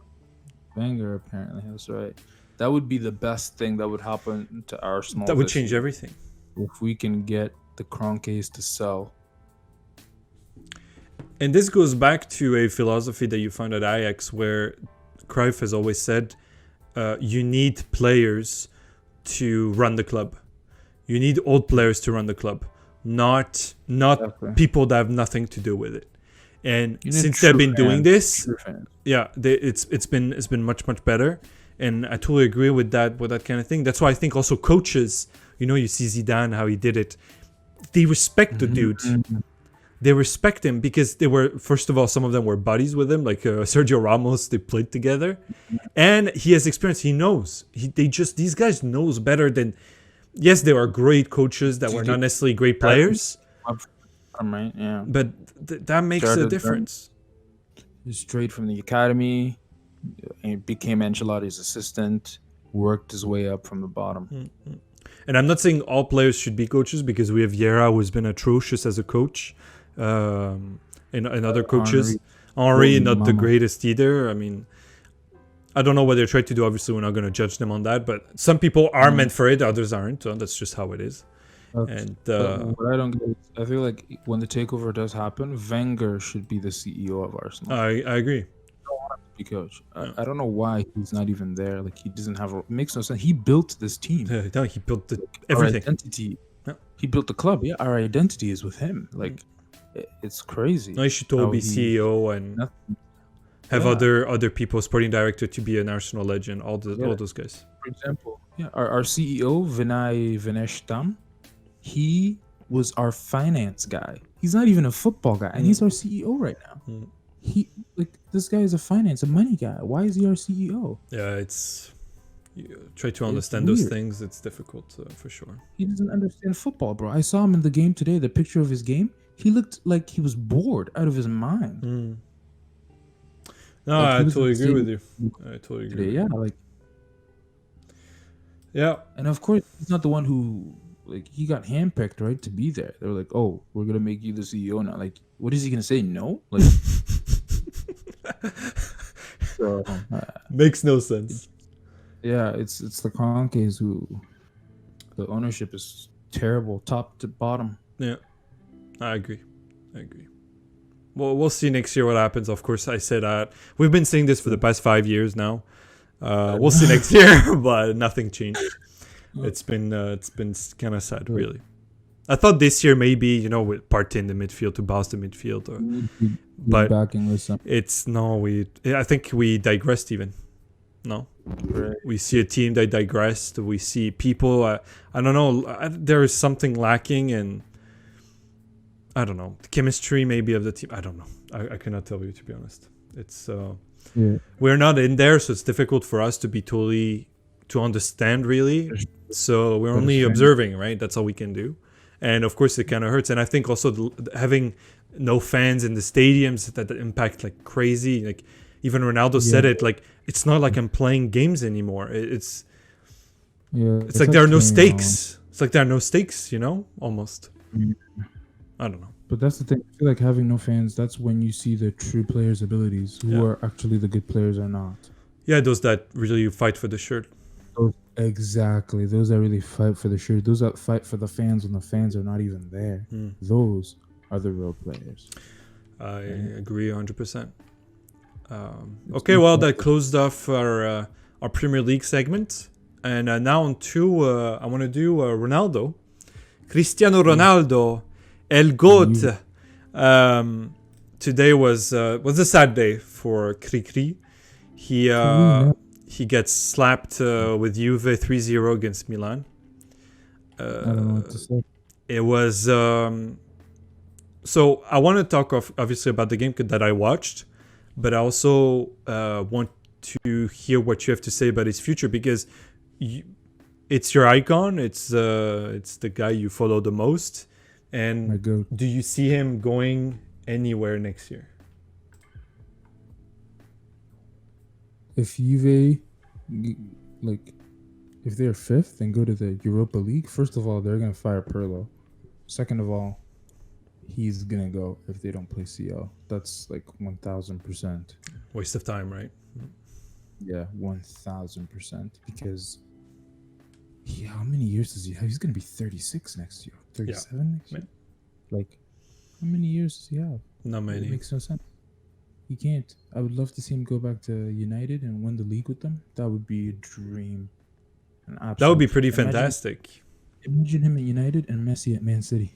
[SPEAKER 2] Wenger, apparently. That's right. That would be the best thing that would happen to Arsenal.
[SPEAKER 1] That would
[SPEAKER 2] this
[SPEAKER 1] change
[SPEAKER 2] year,
[SPEAKER 1] everything.
[SPEAKER 2] if we can get the Kroenkes to sell.
[SPEAKER 1] And this goes back to a philosophy that you found at Ajax, where Cruyff has always said, you need players to run the club. You need old players to run the club, not
[SPEAKER 2] Exactly.
[SPEAKER 1] people that have nothing to do with it. And
[SPEAKER 2] You need
[SPEAKER 1] since they've
[SPEAKER 2] true
[SPEAKER 1] been doing
[SPEAKER 2] fans,
[SPEAKER 1] this,
[SPEAKER 2] true fans.
[SPEAKER 1] yeah, it's been much better. And I totally agree with that kind of thing. That's why I think also coaches, you see Zidane, how he did it. They respect the dude. They respect him because they were, first of all, some of them were buddies with him, like Sergio Ramos. They played together, and he has experience. He knows. These guys knows better than. Yes, there are great coaches that were not necessarily great players,
[SPEAKER 2] Right? Yeah.
[SPEAKER 1] but that makes a
[SPEAKER 2] Started
[SPEAKER 1] difference.
[SPEAKER 2] Straight from the academy, he became Ancelotti's assistant, worked his way up from the bottom.
[SPEAKER 1] And I'm not saying all players should be coaches because we have Vieira, who's been atrocious as a coach, and other coaches. Henri, not the greatest either. I mean, I don't know what they're trying to do. Obviously, we're not going to judge them on that. But some people are meant for it, others aren't. So that's just how it is. And
[SPEAKER 2] What I don't get is, I feel like when the takeover does happen, Wenger should be the CEO of Arsenal.
[SPEAKER 1] I agree.
[SPEAKER 2] Be coach. I don't know why he's not even there. Like, he doesn't have it makes no sense. He built this team.
[SPEAKER 1] No, he built
[SPEAKER 2] Our
[SPEAKER 1] everything.
[SPEAKER 2] identity.
[SPEAKER 1] Yeah.
[SPEAKER 2] He built the club. Yeah, our identity is with him. Like, it's crazy.
[SPEAKER 1] No, he should totally be
[SPEAKER 2] How he-
[SPEAKER 1] CEO and
[SPEAKER 2] Nothing.
[SPEAKER 1] have other people, sporting director, to be an Arsenal legend. All those guys.
[SPEAKER 2] For example, our CEO Vinay Vineshtam, he was our finance guy. He's not even a football guy, and he's our CEO right now. This guy is a money guy. Why is he our CEO?
[SPEAKER 1] Yeah, you try to understand those things. It's difficult for sure.
[SPEAKER 2] He doesn't understand football, bro. I saw him in the game today. The picture of his game, he looked like he was bored out of his mind.
[SPEAKER 1] No, I totally agree with you. I totally agree. Yeah.
[SPEAKER 2] And of course, he's not the one who, like, he got handpicked, right, to be there. They were like, "Oh, we're gonna make you the CEO now." Like, what is he gonna say? No, like, so,
[SPEAKER 1] makes no sense.
[SPEAKER 2] Yeah, it's the Kroenkes who, the ownership is terrible, top to bottom.
[SPEAKER 1] Yeah, I agree. Well, we'll see next year what happens. Of course, I said we've been saying this for the past 5 years now. We'll see next year, but nothing changed. It's been kind of sad, really. I thought this year maybe, with Partey in the midfield to bounce the midfield, but I think we digressed even. No,
[SPEAKER 2] right.
[SPEAKER 1] We see a team that digressed. We see people. I don't know. There is something lacking, and I don't know, the chemistry maybe of the team. I don't know. I cannot tell you, to be honest. It's we're not in there, so it's difficult for us to be to understand really. So we're only observing, right? That's all we can do. And of course, it kind of hurts. And I think also having no fans in the stadiums that impact like crazy. Like even Ronaldo said it. Like it's not like I'm playing games anymore. It's like there are no stakes. It's like there are no stakes. Almost. I don't know.
[SPEAKER 2] But that's the thing. I feel like having no fans, that's when you see the true players' abilities, who are actually the good players or not.
[SPEAKER 1] Yeah, those that really fight for the shirt.
[SPEAKER 2] Exactly. Those that really fight for the shirt. Those that fight for the fans when the fans are not even there. Those are the real players.
[SPEAKER 1] I agree 100%. Okay, well, that closed off our Premier League segment. And now on to, I want to do Ronaldo. Cristiano Ronaldo. El GOAT. Today was a sad day for Cricri. He gets slapped with Juve 3-0 against Milan.
[SPEAKER 2] I don't know what to say.
[SPEAKER 1] It was so I want to talk obviously about the game that I watched, but I also want to hear what you have to say about his future, because it's your icon. It's the guy you follow the most. And do you see him going anywhere next year?
[SPEAKER 2] If Juve, if they're fifth and go to the Europa League, first of all, they're going to fire Pirlo. Second of all, he's going to go if they don't play CL. That's like 1,000%.
[SPEAKER 1] Waste of time, right?
[SPEAKER 2] Yeah, 1,000%. Because how many years does he have? He's going to be 36 next year. 37 next year? Like, how many years does he have?
[SPEAKER 1] Not many.
[SPEAKER 2] It makes no sense. He can't. I would love to see him go back to United and win the league with them. That would be a dream.
[SPEAKER 1] That would be pretty fantastic.
[SPEAKER 2] Imagine him at United and Messi at Man City.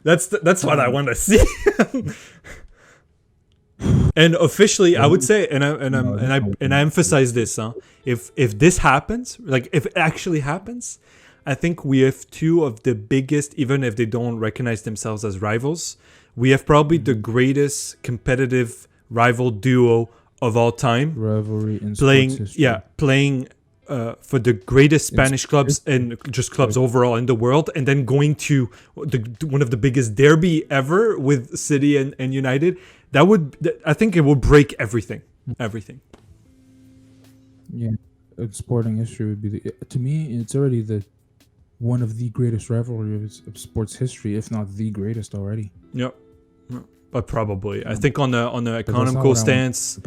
[SPEAKER 1] That's what I want to see. And officially, I would say, and I emphasize this, if this happens, like if it actually happens, I think we have two of the biggest, even if they don't recognize themselves as rivals, we have probably the greatest competitive rival duo of all time.
[SPEAKER 2] Rivalry in
[SPEAKER 1] playing,
[SPEAKER 2] sports history.
[SPEAKER 1] Playing for the greatest Spanish clubs and just clubs overall in the world, and then going to one of the biggest derby ever with City and United. I think it would break everything.
[SPEAKER 2] Yeah, sporting history would be to me. It's already one of the greatest rivalries of sports history, if not the greatest already.
[SPEAKER 1] Yep, but probably I think on the economical stance,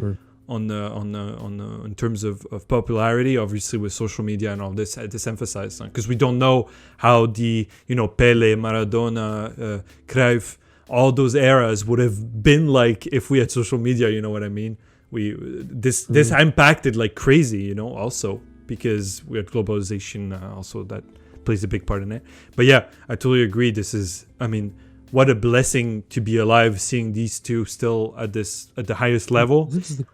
[SPEAKER 1] in terms of popularity, obviously with social media and all this, I disemphasize because we don't know how the Pele, Maradona, Cruyff, all those eras would have been like if we had social media. You know what I mean? This impacted like crazy, also because we had globalization also that plays a big part in it. But yeah, I totally agree. This is, what a blessing to be alive, seeing these two still at the highest level.
[SPEAKER 2] This is the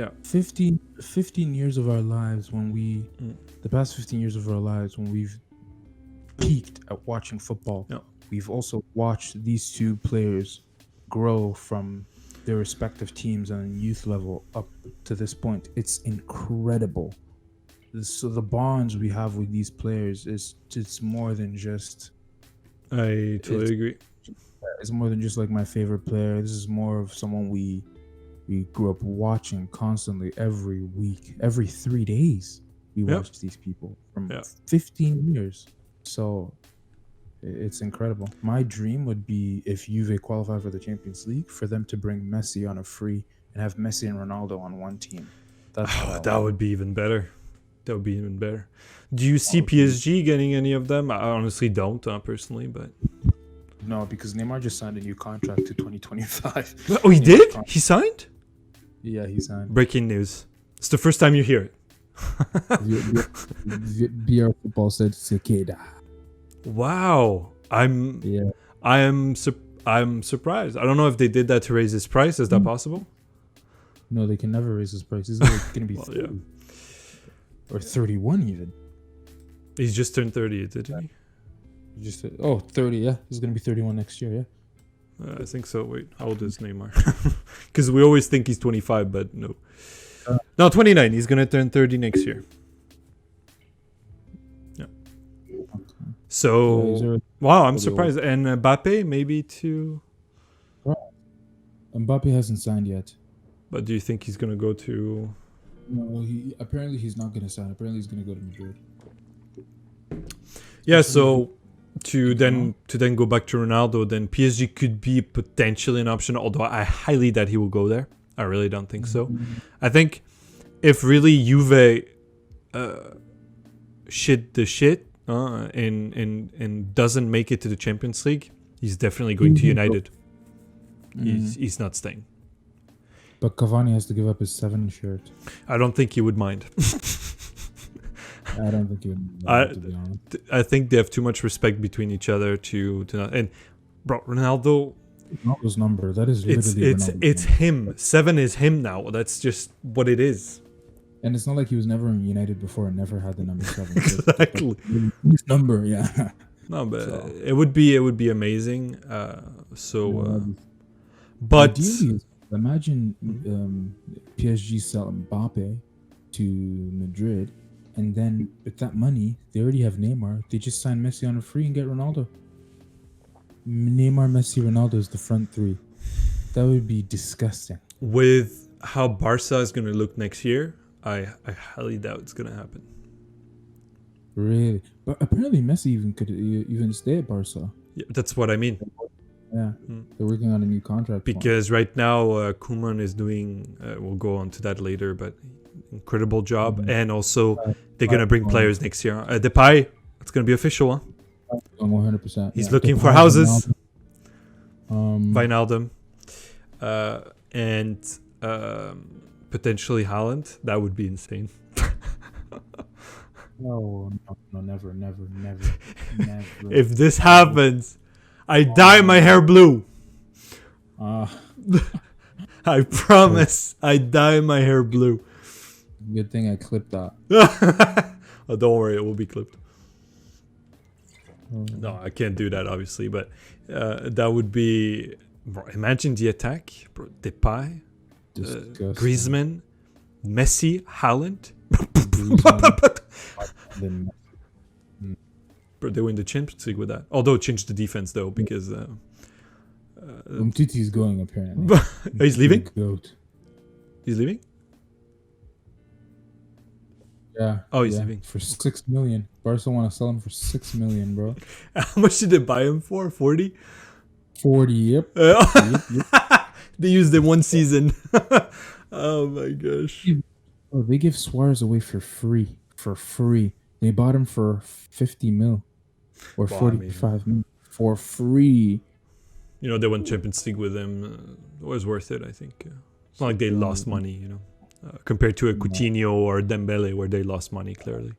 [SPEAKER 1] Yeah.
[SPEAKER 2] 15 years of our lives when we, the past 15 years of our lives when we've peaked at watching football.
[SPEAKER 1] Yeah.
[SPEAKER 2] We've also watched these two players grow from their respective teams on youth level up to this point. It's incredible. So the bonds we have with these players it's more than just.
[SPEAKER 1] I totally agree.
[SPEAKER 2] It's more than just like my favorite player. This is more of someone we grew up watching constantly every week, every 3 days. We watch these people from 15 years. So it's incredible. My dream would be, if Juve qualify for the Champions League, for them to bring Messi on a free and have Messi and Ronaldo on one team.
[SPEAKER 1] That would be even better. That would be even better. Do you see PSG getting any of them? I honestly don't, personally, but
[SPEAKER 2] no, because Neymar just signed a new contract to 2025.
[SPEAKER 1] Oh, he did? He signed?
[SPEAKER 2] Yeah, he signed.
[SPEAKER 1] Breaking news. It's the first time you hear it.
[SPEAKER 2] BR Football said Sekeda.
[SPEAKER 1] Wow. I'm surprised. I don't know if they did that to raise his price. Is that possible?
[SPEAKER 2] No, they can never raise his price. He's going to be 30. Or 31 even.
[SPEAKER 1] He's just turned 30, didn't he?
[SPEAKER 2] 30, yeah. He's going to be 31 next year, yeah.
[SPEAKER 1] I think so. Wait, how old is Neymar? Because we always think he's 25, but no. No, 29. He's going to turn 30 next year. Yeah. So, wow, I'm surprised. And Mbappe, maybe too.
[SPEAKER 2] Mbappe hasn't signed yet.
[SPEAKER 1] But do you think he's going to go to...
[SPEAKER 2] No, apparently he's not going to sign. Apparently he's going to go to Madrid.
[SPEAKER 1] Yeah, so to then go back to Ronaldo, then PSG could be potentially an option, although I highly doubt he will go there. I really don't think so. I think if really Juve shit the shit and doesn't make it to the Champions League, he's definitely going to United. He's not staying.
[SPEAKER 2] But Cavani has to give up his 7 shirt.
[SPEAKER 1] I don't think he would mind.
[SPEAKER 2] I don't think he would mind, to be honest.
[SPEAKER 1] I think they have too much respect between each other to not. And bro, Ronaldo's
[SPEAKER 2] number. That is literally
[SPEAKER 1] it's him. 7 is him now. That's just what it is.
[SPEAKER 2] And it's not like he was never in United before and never had the number 7.
[SPEAKER 1] Exactly.
[SPEAKER 2] His number, yeah.
[SPEAKER 1] No, but it would be amazing. But
[SPEAKER 2] ideally, imagine PSG sell Mbappe to Madrid, and then with that money, they already have Neymar. They just sign Messi on a free and get Ronaldo. Neymar, Messi, Ronaldo is the front 3. That would be disgusting.
[SPEAKER 1] With how Barca is going to look next year, I highly doubt it's going to happen.
[SPEAKER 2] Really? But apparently Messi could even stay at Barca.
[SPEAKER 1] Yeah, that's what I mean.
[SPEAKER 2] Yeah, they're working on a new contract.
[SPEAKER 1] Because right now, Koeman is doing, we'll go on to that later, but incredible job. And also, they're going to bring players next year. Depay, it's going to be official, huh?
[SPEAKER 2] 100%.
[SPEAKER 1] He's looking for houses. Wijnaldum. And potentially Haaland. That would be insane.
[SPEAKER 2] No, never.
[SPEAKER 1] If this happens, I dye my hair blue. I promise, I dye my hair blue.
[SPEAKER 2] Good thing I clipped that.
[SPEAKER 1] Oh, don't worry, it will be clipped. No, I can't do that, obviously, but that would be... Bro, imagine the attack. Bro, Depay, Griezmann, Messi, Haaland. Bro, they win the Champions League with that. Although change the defense though, because
[SPEAKER 2] Umtiti is going apparently.
[SPEAKER 1] He's leaving.
[SPEAKER 2] Goat.
[SPEAKER 1] He's leaving.
[SPEAKER 2] Yeah.
[SPEAKER 1] Oh, he's leaving
[SPEAKER 2] for 6 million. Barca want to sell him for 6 million, bro.
[SPEAKER 1] How much did they buy him for? 40.
[SPEAKER 2] 40. Yep.
[SPEAKER 1] They used it one season. Oh my gosh.
[SPEAKER 2] Oh, they give Suarez away for free. For free. They bought him for 50 mil. Or 45 mil. For free.
[SPEAKER 1] You know, they won Champions League with him. It was worth it, I think. It's not like they lost money, you know. Compared to a Coutinho or Dembele, where they lost money, clearly.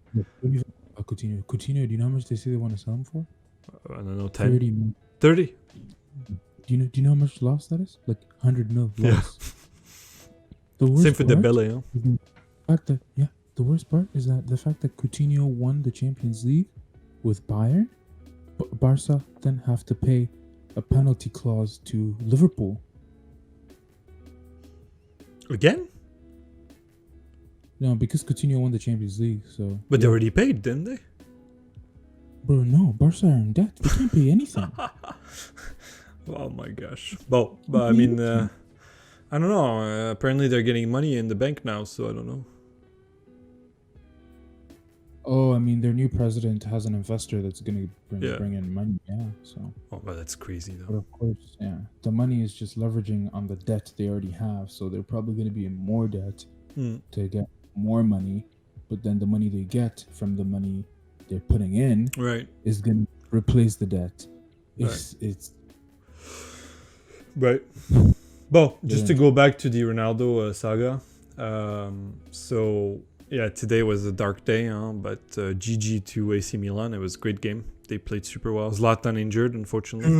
[SPEAKER 2] Coutinho, do you know how much they say they want to sell him for?
[SPEAKER 1] I don't know, 10? 30.
[SPEAKER 3] Do you know how much loss that is? Like 100 mil
[SPEAKER 1] Yeah.
[SPEAKER 3] loss. The
[SPEAKER 1] Same
[SPEAKER 3] worst
[SPEAKER 1] for
[SPEAKER 3] part
[SPEAKER 1] Dembele, huh?
[SPEAKER 3] is the fact that the worst part is that the fact that Coutinho won the Champions League with Bayern, Barca then have to pay a penalty clause to Liverpool.
[SPEAKER 1] Again?
[SPEAKER 3] No, because Coutinho won the Champions League, so.
[SPEAKER 1] But they
[SPEAKER 3] yeah.
[SPEAKER 1] already paid, didn't they?
[SPEAKER 3] Bro, no, Barca are in debt. They can't pay anything.
[SPEAKER 1] Oh my gosh. Well, but I mean, I don't know. Apparently they're getting money in the bank now, so I don't know.
[SPEAKER 3] Oh, I mean, their new president has an investor that's gonna
[SPEAKER 1] Yeah.
[SPEAKER 3] bring in money. Yeah, so.
[SPEAKER 1] Oh, but that's crazy
[SPEAKER 3] But
[SPEAKER 1] though.
[SPEAKER 3] of course, yeah, the money is just leveraging on the debt they already have, so they're probably gonna be in more debt
[SPEAKER 1] Mm.
[SPEAKER 3] to get more money. But then the money they get from the money they're putting in
[SPEAKER 1] Right.
[SPEAKER 3] is gonna replace the debt. It's
[SPEAKER 1] Right. Well, just to
[SPEAKER 3] Yeah.
[SPEAKER 1] go back to the Ronaldo saga. So yeah, today was a dark day, huh? But GG to AC Milan. It was a great game. They played super well. Zlatan injured, unfortunately.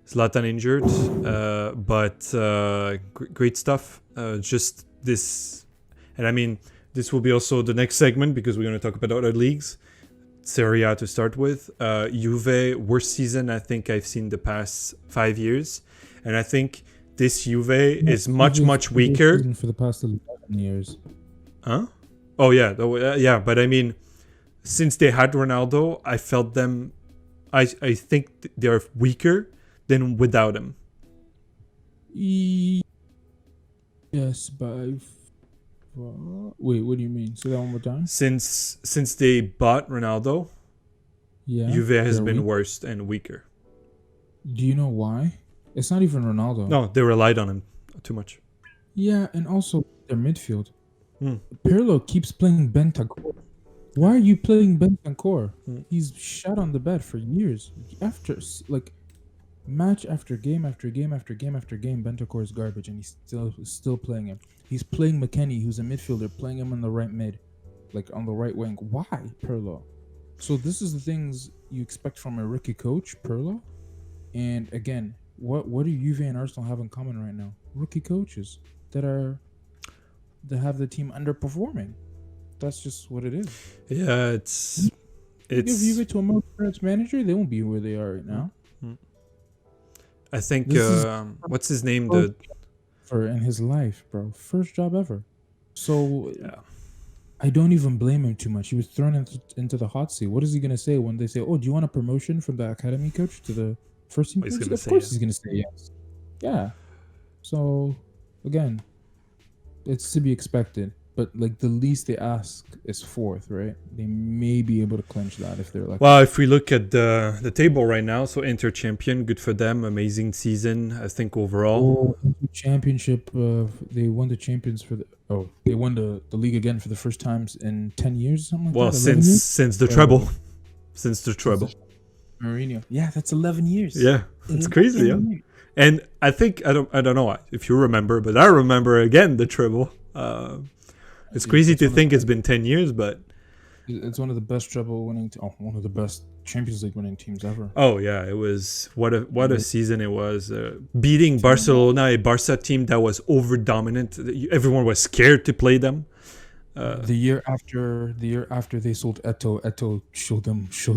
[SPEAKER 1] Zlatan injured, but great stuff. Just this, and I mean, this will be also the next segment because we're going to talk about other leagues. Serie A to start with. Juve, worst season I think I've seen the past 5 years. And I think this Juve is much weaker.
[SPEAKER 3] For the past 11 years.
[SPEAKER 1] Huh? Oh yeah, yeah. But I mean, since they had Ronaldo, I felt them. I think they're weaker than without him.
[SPEAKER 3] Yes, but wait, what do you mean? Say that one more time.
[SPEAKER 1] Since they bought Ronaldo,
[SPEAKER 3] Yeah,
[SPEAKER 1] Juve has
[SPEAKER 3] they're
[SPEAKER 1] been
[SPEAKER 3] weak.
[SPEAKER 1] worse and weaker.
[SPEAKER 3] Do you know why? It's not even Ronaldo.
[SPEAKER 1] No, they relied on him too much.
[SPEAKER 3] Yeah, and also their midfield.
[SPEAKER 1] Hmm.
[SPEAKER 3] Pirlo keeps playing Bentancur. Why are you playing Bentancur?
[SPEAKER 1] Hmm.
[SPEAKER 3] He's shot on the bed for years. After like match after game after game after game after game, Bentancur is garbage, and he's still playing him. He's playing McKennie, who's a midfielder, playing him on the right mid, like on the right wing. Why, Pirlo? So this is the things you expect from a rookie coach, Pirlo. And again, what do Juve and Arsenal have in common right now? Rookie coaches that have the team underperforming. That's just what it is.
[SPEAKER 1] Yeah, it's
[SPEAKER 3] If Juve to a more experienced manager, they won't be where they are right now.
[SPEAKER 1] I think
[SPEAKER 3] This is-
[SPEAKER 1] what's his name?
[SPEAKER 3] Oh.
[SPEAKER 1] The
[SPEAKER 3] For in his life, bro, first job ever. So
[SPEAKER 1] yeah.
[SPEAKER 3] I don't even blame him too much. He was thrown into the hot seat. What is he gonna say when they say, "Oh, do you want a promotion from the academy coach to the first team
[SPEAKER 1] He's
[SPEAKER 3] coach?"
[SPEAKER 1] gonna
[SPEAKER 3] Of
[SPEAKER 1] say
[SPEAKER 3] course,
[SPEAKER 1] yes.
[SPEAKER 3] he's gonna say yes. Yeah. So again, it's to be expected. But like the least they ask is fourth, right? They may be able to clinch that if they're like.
[SPEAKER 1] Well, if we look at the table right now, so Inter champion, good for them, amazing season, I think overall.
[SPEAKER 3] Championship. They won the champions for the. Oh, they won the league again for the first times in 10 years, something like
[SPEAKER 1] Well,
[SPEAKER 3] that. 11 years?
[SPEAKER 1] since the treble, since the treble.
[SPEAKER 3] Mourinho. Yeah, that's 11 years.
[SPEAKER 1] Yeah, it's crazy, yeah.
[SPEAKER 3] 11 years.
[SPEAKER 1] And I think I don't know if you remember, but I remember again the treble. It's crazy to think it's been 10 years, but
[SPEAKER 3] It's one of the best treble winning. One of the best Champions League winning teams ever.
[SPEAKER 1] oh yeah, it was what a season it was. Beating Barcelona, a Barca team that was over dominant. Everyone was scared to play them.
[SPEAKER 3] The year after they sold Eto showed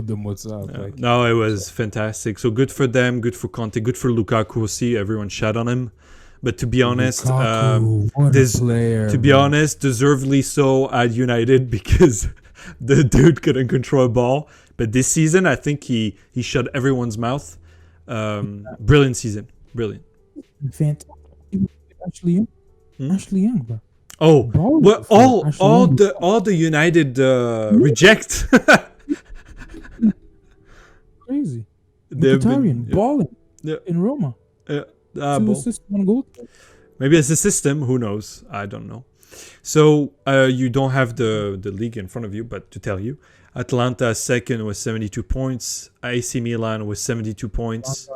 [SPEAKER 3] them what's up.
[SPEAKER 1] Yeah.
[SPEAKER 3] Like,
[SPEAKER 1] No, it was fantastic. So good for them, good for Conte, good for Lukaku. See, everyone shat on him. But to be honest,
[SPEAKER 3] Lukaku, what a player,
[SPEAKER 1] to be
[SPEAKER 3] bro.
[SPEAKER 1] honest, deservedly so at United because the dude couldn't control a ball. But this season, I think he shut everyone's mouth. Brilliant season, brilliant.
[SPEAKER 3] Fantastic. Ashley Young,
[SPEAKER 1] Hmm?
[SPEAKER 3] Ashley Young, bro.
[SPEAKER 1] Oh,
[SPEAKER 3] Ball
[SPEAKER 1] well,
[SPEAKER 3] for Ashley Young.
[SPEAKER 1] all the United reject.
[SPEAKER 3] Crazy.
[SPEAKER 1] They've
[SPEAKER 3] Mkhitaryan
[SPEAKER 1] been-
[SPEAKER 3] balling
[SPEAKER 1] Yeah.
[SPEAKER 3] in Roma. Two
[SPEAKER 1] well,
[SPEAKER 3] assists, 1 goal.
[SPEAKER 1] maybe it's a system. Who knows? I don't know. So you don't have the league in front of you, but to tell you, Atalanta second with 72 points. AC Milan with 72 points.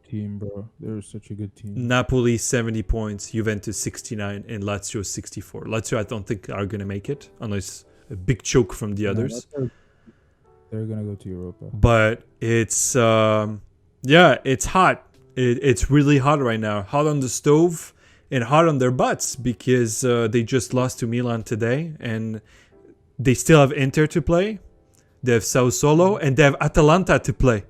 [SPEAKER 3] Team, bro. They're such a good team.
[SPEAKER 1] Napoli 70 points. Juventus 69 and Lazio 64. Lazio I don't think are gonna make it unless a big choke from the others.
[SPEAKER 3] They're gonna go to Europa.
[SPEAKER 1] But it's Yeah, it's hot. It's really hot right now. Hot on the stove and hot on their butts because they just lost to Milan today and they still have Inter to play. They have Sao Solo and they have Atalanta to play.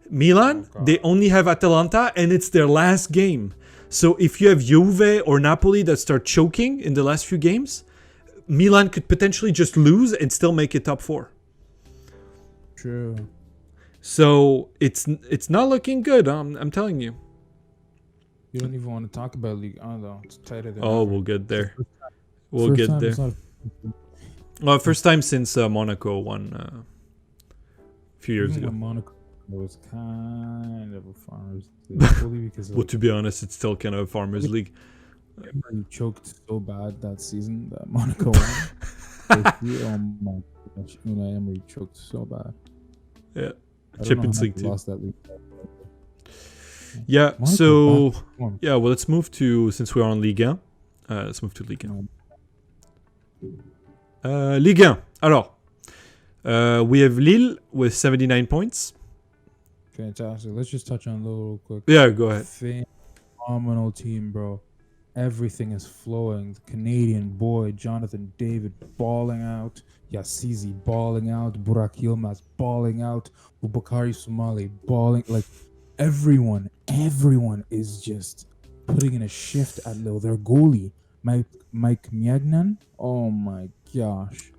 [SPEAKER 1] Milan, they only have Atalanta and it's their last game. So if you have Juve or Napoli that start choking in the last few games, Milan could potentially just lose and still make it top 4.
[SPEAKER 3] True.
[SPEAKER 1] So it's not looking good. I'm telling you.
[SPEAKER 3] You don't even want to talk about League 1 though. It's tighter than
[SPEAKER 1] Oh,
[SPEAKER 3] ever.
[SPEAKER 1] we'll get there. We'll
[SPEAKER 3] First
[SPEAKER 1] get
[SPEAKER 3] time
[SPEAKER 1] there.
[SPEAKER 3] it's not-
[SPEAKER 1] Well, first time since Monaco won a few years
[SPEAKER 3] even
[SPEAKER 1] ago.
[SPEAKER 3] when Monaco was kind of a farmers league, only because
[SPEAKER 1] Well, to be honest, it's still kind of a farmers league.
[SPEAKER 3] you choked so bad that season that Monaco won. Oh my gosh, Unai Emery choked so bad.
[SPEAKER 1] Yeah,
[SPEAKER 3] I don't know
[SPEAKER 1] Champions
[SPEAKER 3] how
[SPEAKER 1] League
[SPEAKER 3] they
[SPEAKER 1] team.
[SPEAKER 3] lost that league.
[SPEAKER 1] Yeah.
[SPEAKER 3] Monaco
[SPEAKER 1] So
[SPEAKER 3] back form.
[SPEAKER 1] yeah, well, let's move to since we're on Ligue 1. Let's move to Ligue 1. Ligue 1. Alors, we have Lille with 79 points.
[SPEAKER 3] Fantastic. Let's just touch on Lille real quick.
[SPEAKER 1] Yeah, go ahead.
[SPEAKER 3] Phenomenal team, bro. Everything is flowing. The Canadian boy, Jonathan David, balling out. Yassizi balling out. Burak Yilmaz balling out. Bubakari Somali balling. Like, everyone is just putting in a shift at Lille. Their goalie, Mike Miagnan. Oh my gosh.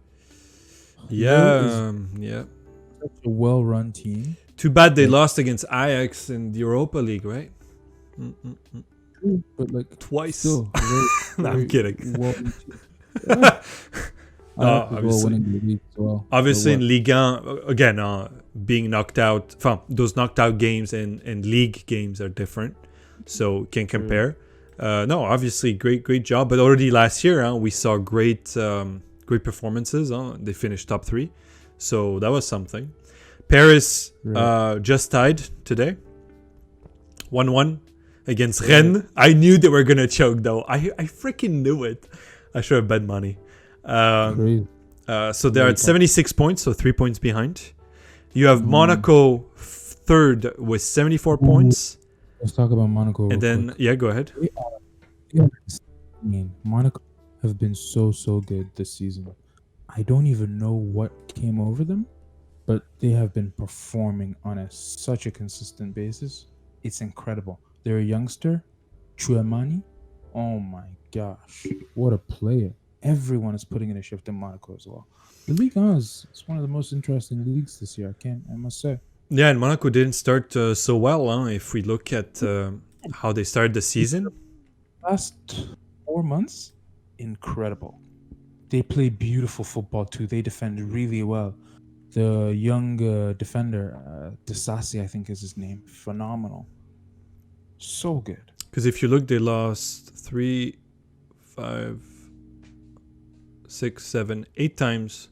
[SPEAKER 1] Yeah, yeah.
[SPEAKER 3] Such a well-run team.
[SPEAKER 1] Too bad they lost against Ajax in the Europa League, right?
[SPEAKER 3] But like
[SPEAKER 1] Twice.
[SPEAKER 3] still,
[SPEAKER 1] No, I'm kidding.
[SPEAKER 3] Obviously, winning the league as well.
[SPEAKER 1] Obviously,
[SPEAKER 3] So
[SPEAKER 1] in Ligue 1, again, being knocked out, those knocked out games and league games are different, so can't compare. No, obviously, great job. But already last year, we saw great performances. They finished top 3, so that was something. Paris just tied today, 1-1 against Rennes. I knew they were gonna choke, though. I freaking knew it. I should have bet money. So they're at 76 points, so 3 points behind. You have Monaco third with 74 points.
[SPEAKER 3] Let's talk about Monaco.
[SPEAKER 1] And then, yeah, go ahead.
[SPEAKER 3] Monaco have been so good this season. I don't even know what came over them, but they have been performing on such a consistent basis. It's incredible. They're a youngster, Chouamani. Oh my gosh, what a player! Everyone is putting in a shift in Monaco as well. The Ligue 1 is one of the most interesting leagues this year. I must say.
[SPEAKER 1] Yeah, and Monaco didn't start so well. If we look at how they started the season,
[SPEAKER 3] last 4 months, incredible. They play beautiful football too. They defend really well. The young defender, Desassi, I think is his name. Phenomenal. So good.
[SPEAKER 1] because if you look, they lost 3, 5, 6, 7, 8 times.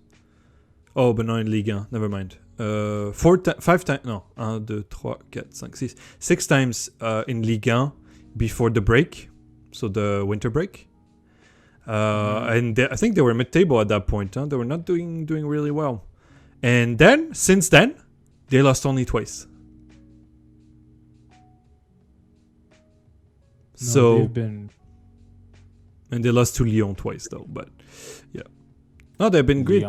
[SPEAKER 1] Oh, but not in Ligue 1. Never mind. 5 times. No. 1, 2, 3, 4, 5, 6. 6 times in Ligue 1 before the break. So the winter break. And I think they were mid-table at that point. They were not doing really well. And then, since then, they lost only twice.
[SPEAKER 3] They've been.
[SPEAKER 1] And they lost to Lyon twice, though. But yeah, no, they've been great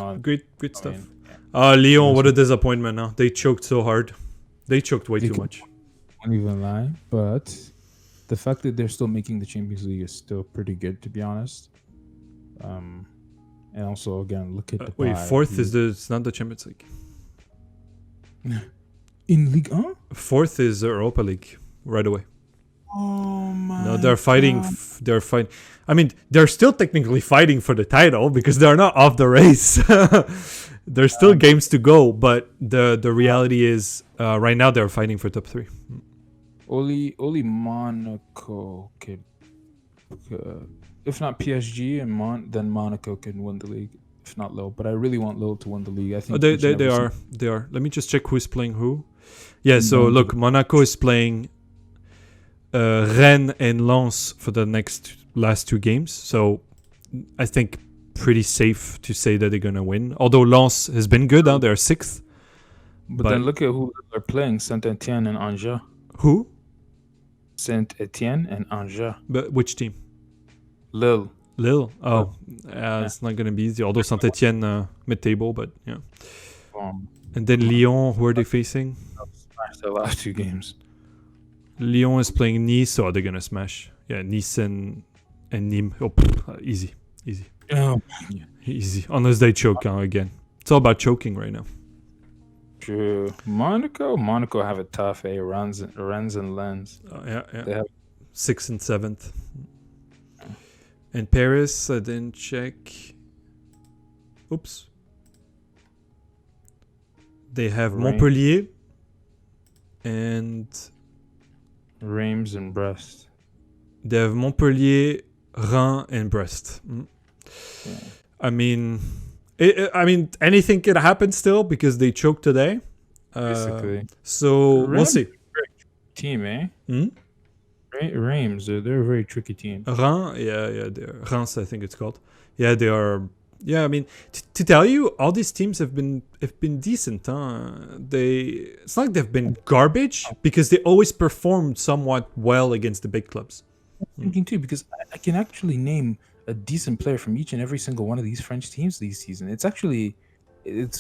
[SPEAKER 1] stuff. Lyon, what a disappointment! Now they choked so hard. They choked way too much.
[SPEAKER 3] I won't even lie, but the fact that they're still making the Champions League is still pretty good, to be honest. And also, again, look at the
[SPEAKER 1] wait, fourth is it's not the Champions League.
[SPEAKER 3] In Ligue 1?
[SPEAKER 1] Fourth is Europa League right away.
[SPEAKER 3] Oh my!
[SPEAKER 1] No, they're fighting. They're fighting. I mean, they're still technically fighting for the title because they're not off the race. There's still games to go, but the reality is right now they're fighting for top 3.
[SPEAKER 3] Only Monaco could, if not PSG and then Monaco can win the league. If not Lille, but I really want Lille to win the league. I think
[SPEAKER 1] they are. Let me just check who's playing who. Yeah, so look, Monaco is playing Rennes and Lens for the last 2 games. So I think pretty safe to say that they're gonna win. Although Lens has been good, they're 6th,
[SPEAKER 2] But then look at who they're playing: Saint Etienne and Angers.
[SPEAKER 1] Who?
[SPEAKER 2] Saint Etienne and Angers.
[SPEAKER 1] But which team?
[SPEAKER 2] Lille.
[SPEAKER 1] Lille. Oh, it's not gonna be easy. Although Saint Etienne mid-table, but yeah. And then Lyon, who are they facing?
[SPEAKER 2] Smashed the last 2 games.
[SPEAKER 1] Lyon is playing Nice, so they're gonna smash. Yeah, Nice and Nîmes. Oh, easy.
[SPEAKER 2] Oh,
[SPEAKER 1] Easy. Unless they choke again. It's all about choking right now.
[SPEAKER 2] true. Monaco have it tough, eh? Rennes and Lens.
[SPEAKER 1] Yeah.
[SPEAKER 2] They have
[SPEAKER 1] 6th and 7th. And Paris, I didn't check. Oops. They have
[SPEAKER 2] Reims.
[SPEAKER 1] Montpellier and
[SPEAKER 2] Reims and Brest.
[SPEAKER 1] they have Montpellier, Reims, and Brest.
[SPEAKER 2] Yeah.
[SPEAKER 1] I mean, anything can happen still because they choked today.
[SPEAKER 2] Basically.
[SPEAKER 1] So we'll
[SPEAKER 2] Reims
[SPEAKER 1] see.
[SPEAKER 2] is a very tricky team, eh?
[SPEAKER 1] Hmm?
[SPEAKER 2] Reims, they're a very tricky team.
[SPEAKER 1] Reims, yeah, Reims, I think it's called. Yeah, they are. Yeah, I mean, to tell you, all these teams have been decent. Huh? It's not like they've been garbage because they always performed somewhat well against the big clubs.
[SPEAKER 2] I'm thinking too, because I can actually name a decent player from each and every single one of these French teams this season. It's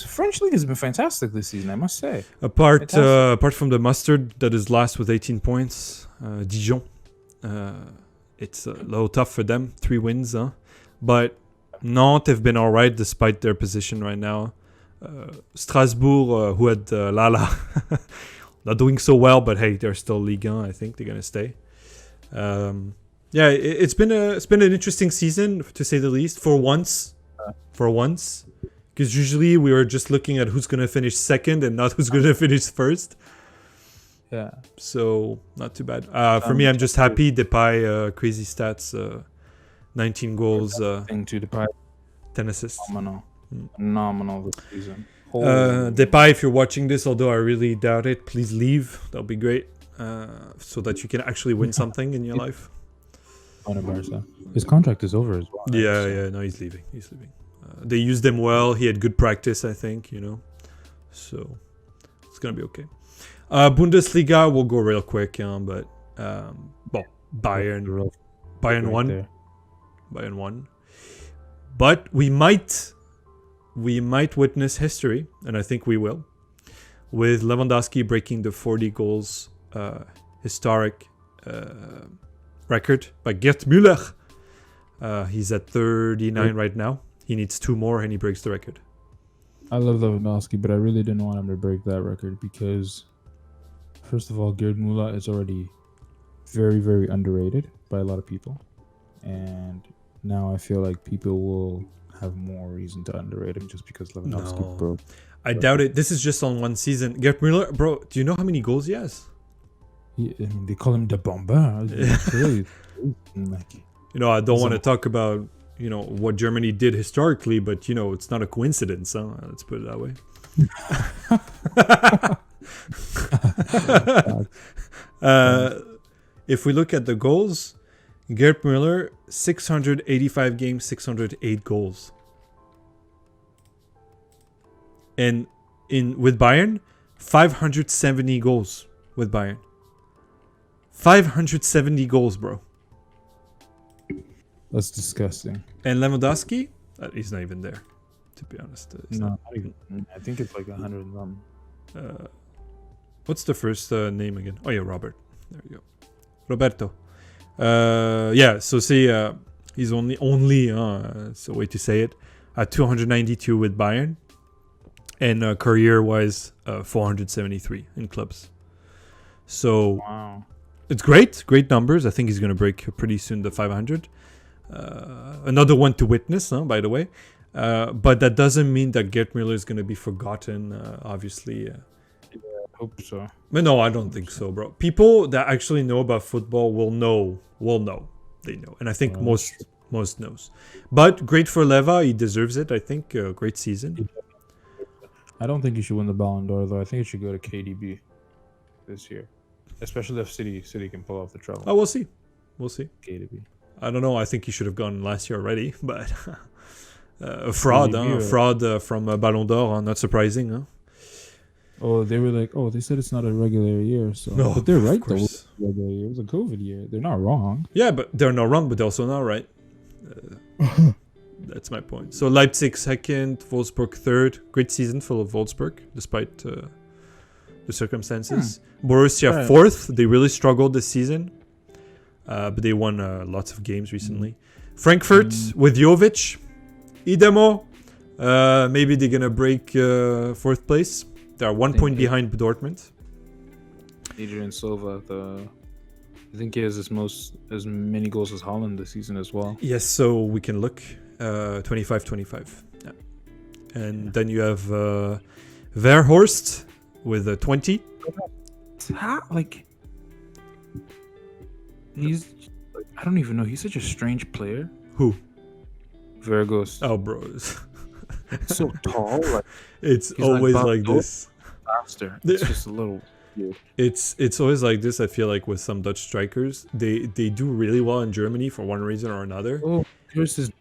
[SPEAKER 2] French league has been fantastic this season, I must say.
[SPEAKER 1] Apart from the mustard that is last with 18 points, Dijon. It's a little tough for them. 3 wins, huh? But Nantes have been all right despite their position right now. Strasbourg, who had Lala, not doing so well, but hey, they're still Ligue 1. I think they're gonna stay. Yeah, it's been an interesting season to say the least. For once, because usually we were just looking at who's gonna finish second and not who's gonna finish first.
[SPEAKER 2] Yeah.
[SPEAKER 1] So not too bad. For me, I'm just happy. Depay, crazy stats, 19 goals,
[SPEAKER 2] Into the
[SPEAKER 1] 10 assists.
[SPEAKER 2] Phenomenal this season.
[SPEAKER 1] Depay, if you're watching this, although I really doubt it, please leave. That'll be great, so that you can actually win something in your life.
[SPEAKER 3] His contract is over as well. Right?
[SPEAKER 1] Yeah. No, he's leaving. They used him well. He had good practice, I think. So it's gonna be okay. Bundesliga, we'll go real quick, but Bayern won. Bayern won. But we might witness history, and I think we will, with Lewandowski breaking the 40 goals historic record by Gerd Müller. He's at 39 right now. He needs 2 more, and he breaks the record.
[SPEAKER 3] I love Lewandowski, but I really didn't want him to break that record because, first of all, Gerd Müller is already very, very underrated by a lot of people. And now I feel like people will have more reason to underrate him just because Lewandowski broke.
[SPEAKER 1] I doubt it. This is just on one season. Gerd Müller, bro, do you know how many goals he has?
[SPEAKER 3] They call him the Bomber.
[SPEAKER 1] I don't want to talk about, what Germany did historically, but, it's not a coincidence. Huh? Let's put it that way. If we look at the goals, Gerd Müller, 685 games, 608 goals. And with Bayern, 570 goals with Bayern. 570 goals, bro.
[SPEAKER 3] That's disgusting.
[SPEAKER 1] And Lewandowski, he's not even there, to be honest.
[SPEAKER 2] Not even. I think it's like 100 and something.
[SPEAKER 1] What's the first name again? Oh yeah, Robert. There you go. Roberto. So see, he's only it's a way to say it, at 292 with Bayern, and career-wise, 473 in clubs. So
[SPEAKER 2] Wow.
[SPEAKER 1] It's great numbers. I think he's going to break pretty soon the 500. Another one to witness, by the way. But that doesn't mean that Gerd Müller is going to be forgotten, obviously.
[SPEAKER 2] I hope so.
[SPEAKER 1] But no, I don't think so, bro. People that actually know about football will know. They know. And I think most knows. But great for Leva. He deserves it, I think. Great season.
[SPEAKER 3] I don't think he should win the Ballon d'Or, though. I think it should go to KDB this year. Especially if City can pull off the treble.
[SPEAKER 1] Oh, we'll see.
[SPEAKER 3] KDB.
[SPEAKER 1] I don't know. I think he should have gone last year already. But a fraud. Fraud from Ballon d'Or. Not surprising, huh?
[SPEAKER 3] Oh, they were like, oh, they said it's not a regular year, so.
[SPEAKER 1] No,
[SPEAKER 3] But they're
[SPEAKER 1] of
[SPEAKER 3] right though.
[SPEAKER 1] course.
[SPEAKER 3] Regular year. It was a COVID year. They're not wrong.
[SPEAKER 1] Yeah, but they're not wrong, but they're also not right. That's my point. So Leipzig second, Wolfsburg third. Great season for Wolfsburg, despite the circumstances. Borussia
[SPEAKER 3] Right.
[SPEAKER 1] fourth. They really struggled this season, but they won lots of games recently. Frankfurt with Jovic, Idemo. Maybe they're gonna break fourth place. They're 1
[SPEAKER 2] think
[SPEAKER 1] point
[SPEAKER 2] it-
[SPEAKER 1] behind Dortmund.
[SPEAKER 2] Adrian Silva, I think he has as many goals as Holland this season as well.
[SPEAKER 1] Yes, so we can look 25-25. Yeah. And then you have Verhorst with 20.
[SPEAKER 2] Like he's, I don't even know. He's such a strange player.
[SPEAKER 1] Who?
[SPEAKER 2] Vergos,
[SPEAKER 1] Oh, bro.
[SPEAKER 2] so tall, like
[SPEAKER 1] It's
[SPEAKER 2] He's like
[SPEAKER 1] always
[SPEAKER 2] Bob
[SPEAKER 1] like
[SPEAKER 2] Dole.
[SPEAKER 1] this.
[SPEAKER 2] faster. It's just a little weird.
[SPEAKER 1] It's always like this. I feel like with some Dutch strikers, they do really well in Germany for one reason or another.
[SPEAKER 2] Oh, here's his.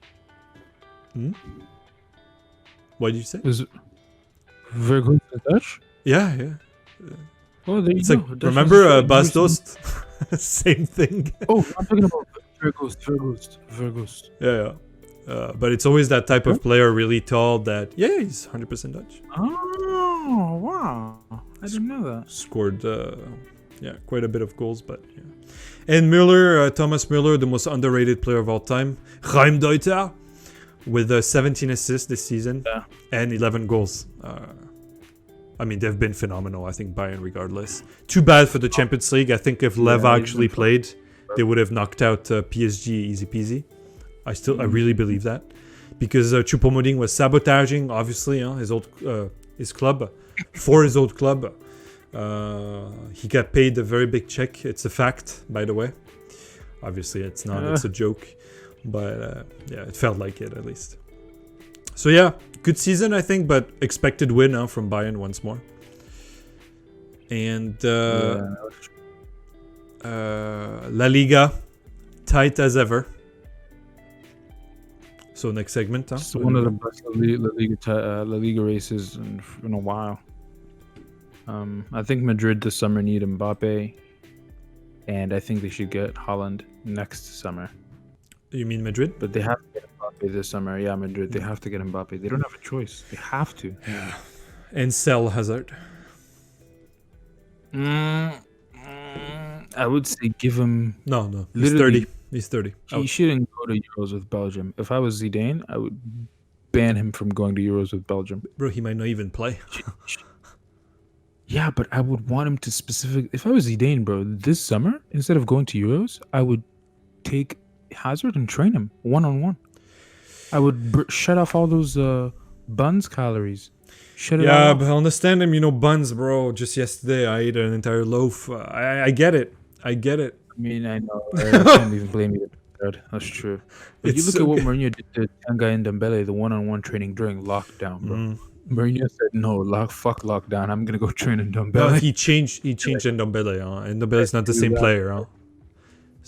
[SPEAKER 1] What did you say?
[SPEAKER 2] Is Vergos Dutch?
[SPEAKER 1] Yeah.
[SPEAKER 2] Oh, there you
[SPEAKER 1] It's
[SPEAKER 2] go.
[SPEAKER 1] like,
[SPEAKER 2] Dutch
[SPEAKER 1] remember
[SPEAKER 2] was
[SPEAKER 1] Bas
[SPEAKER 2] straight.
[SPEAKER 1] Dost? Same thing.
[SPEAKER 2] Oh, I'm talking about Vergos.
[SPEAKER 1] Yeah. But it's always that type of player, really tall, that, yeah, he's 100% Dutch.
[SPEAKER 2] Oh, wow. I didn't know that.
[SPEAKER 1] Scored, quite a bit of goals, but yeah. And Müller, Thomas Müller, the most underrated player of all time. Reimdeuter, with 17 assists this season and 11 goals. I mean, they've been phenomenal, I think, Bayern regardless. Too bad for the Champions League. I think if Leva actually played, they would have knocked out PSG easy peasy. I really believe that. Because Choupo-Moting was sabotaging, obviously, his club. For his old club. He got paid a very big check. It's a fact, by the way. Obviously, it's not. It's a joke. But, it felt like it, at least. So, yeah, good season, I think, but expected win from Bayern once more. And La Liga, tight as ever. So next segment,
[SPEAKER 2] It's one of the best La Liga races in a while. I think Madrid this summer need Mbappe, and I think they should get Haaland next summer.
[SPEAKER 1] You mean Madrid?
[SPEAKER 2] But they have to get Mbappe this summer. Yeah, Madrid. They have to get Mbappe. They don't have a choice. They have to.
[SPEAKER 1] Yeah. And sell Hazard.
[SPEAKER 2] I would say give him.
[SPEAKER 1] No. He's
[SPEAKER 2] Literally,
[SPEAKER 1] 30. He's 30.
[SPEAKER 2] He shouldn't go to Euros with Belgium. If I was Zidane, I would ban him from going to Euros with Belgium.
[SPEAKER 1] Bro, he might not even play.
[SPEAKER 2] Yeah, but I would want him to specific. If I was Zidane, bro, this summer instead of going to Euros, I would take Hazard and train him 1-on-1. I would shut off all those buns calories. Shut it
[SPEAKER 1] Yeah,
[SPEAKER 2] off.
[SPEAKER 1] but I understand him, buns, bro. Just yesterday, I ate an entire loaf. I get it.
[SPEAKER 2] I mean, I know. I can't even blame you. That's true. But you
[SPEAKER 1] It's
[SPEAKER 2] look
[SPEAKER 1] so
[SPEAKER 2] at what
[SPEAKER 1] good.
[SPEAKER 2] Mourinho did to Tanga and Dembele, the 1-on-1 training during lockdown, bro. Mourinho said, "No, fuck lockdown. I'm gonna go train in Dembele."
[SPEAKER 1] No, he changed Ndombele, and Ndombele's not the same player,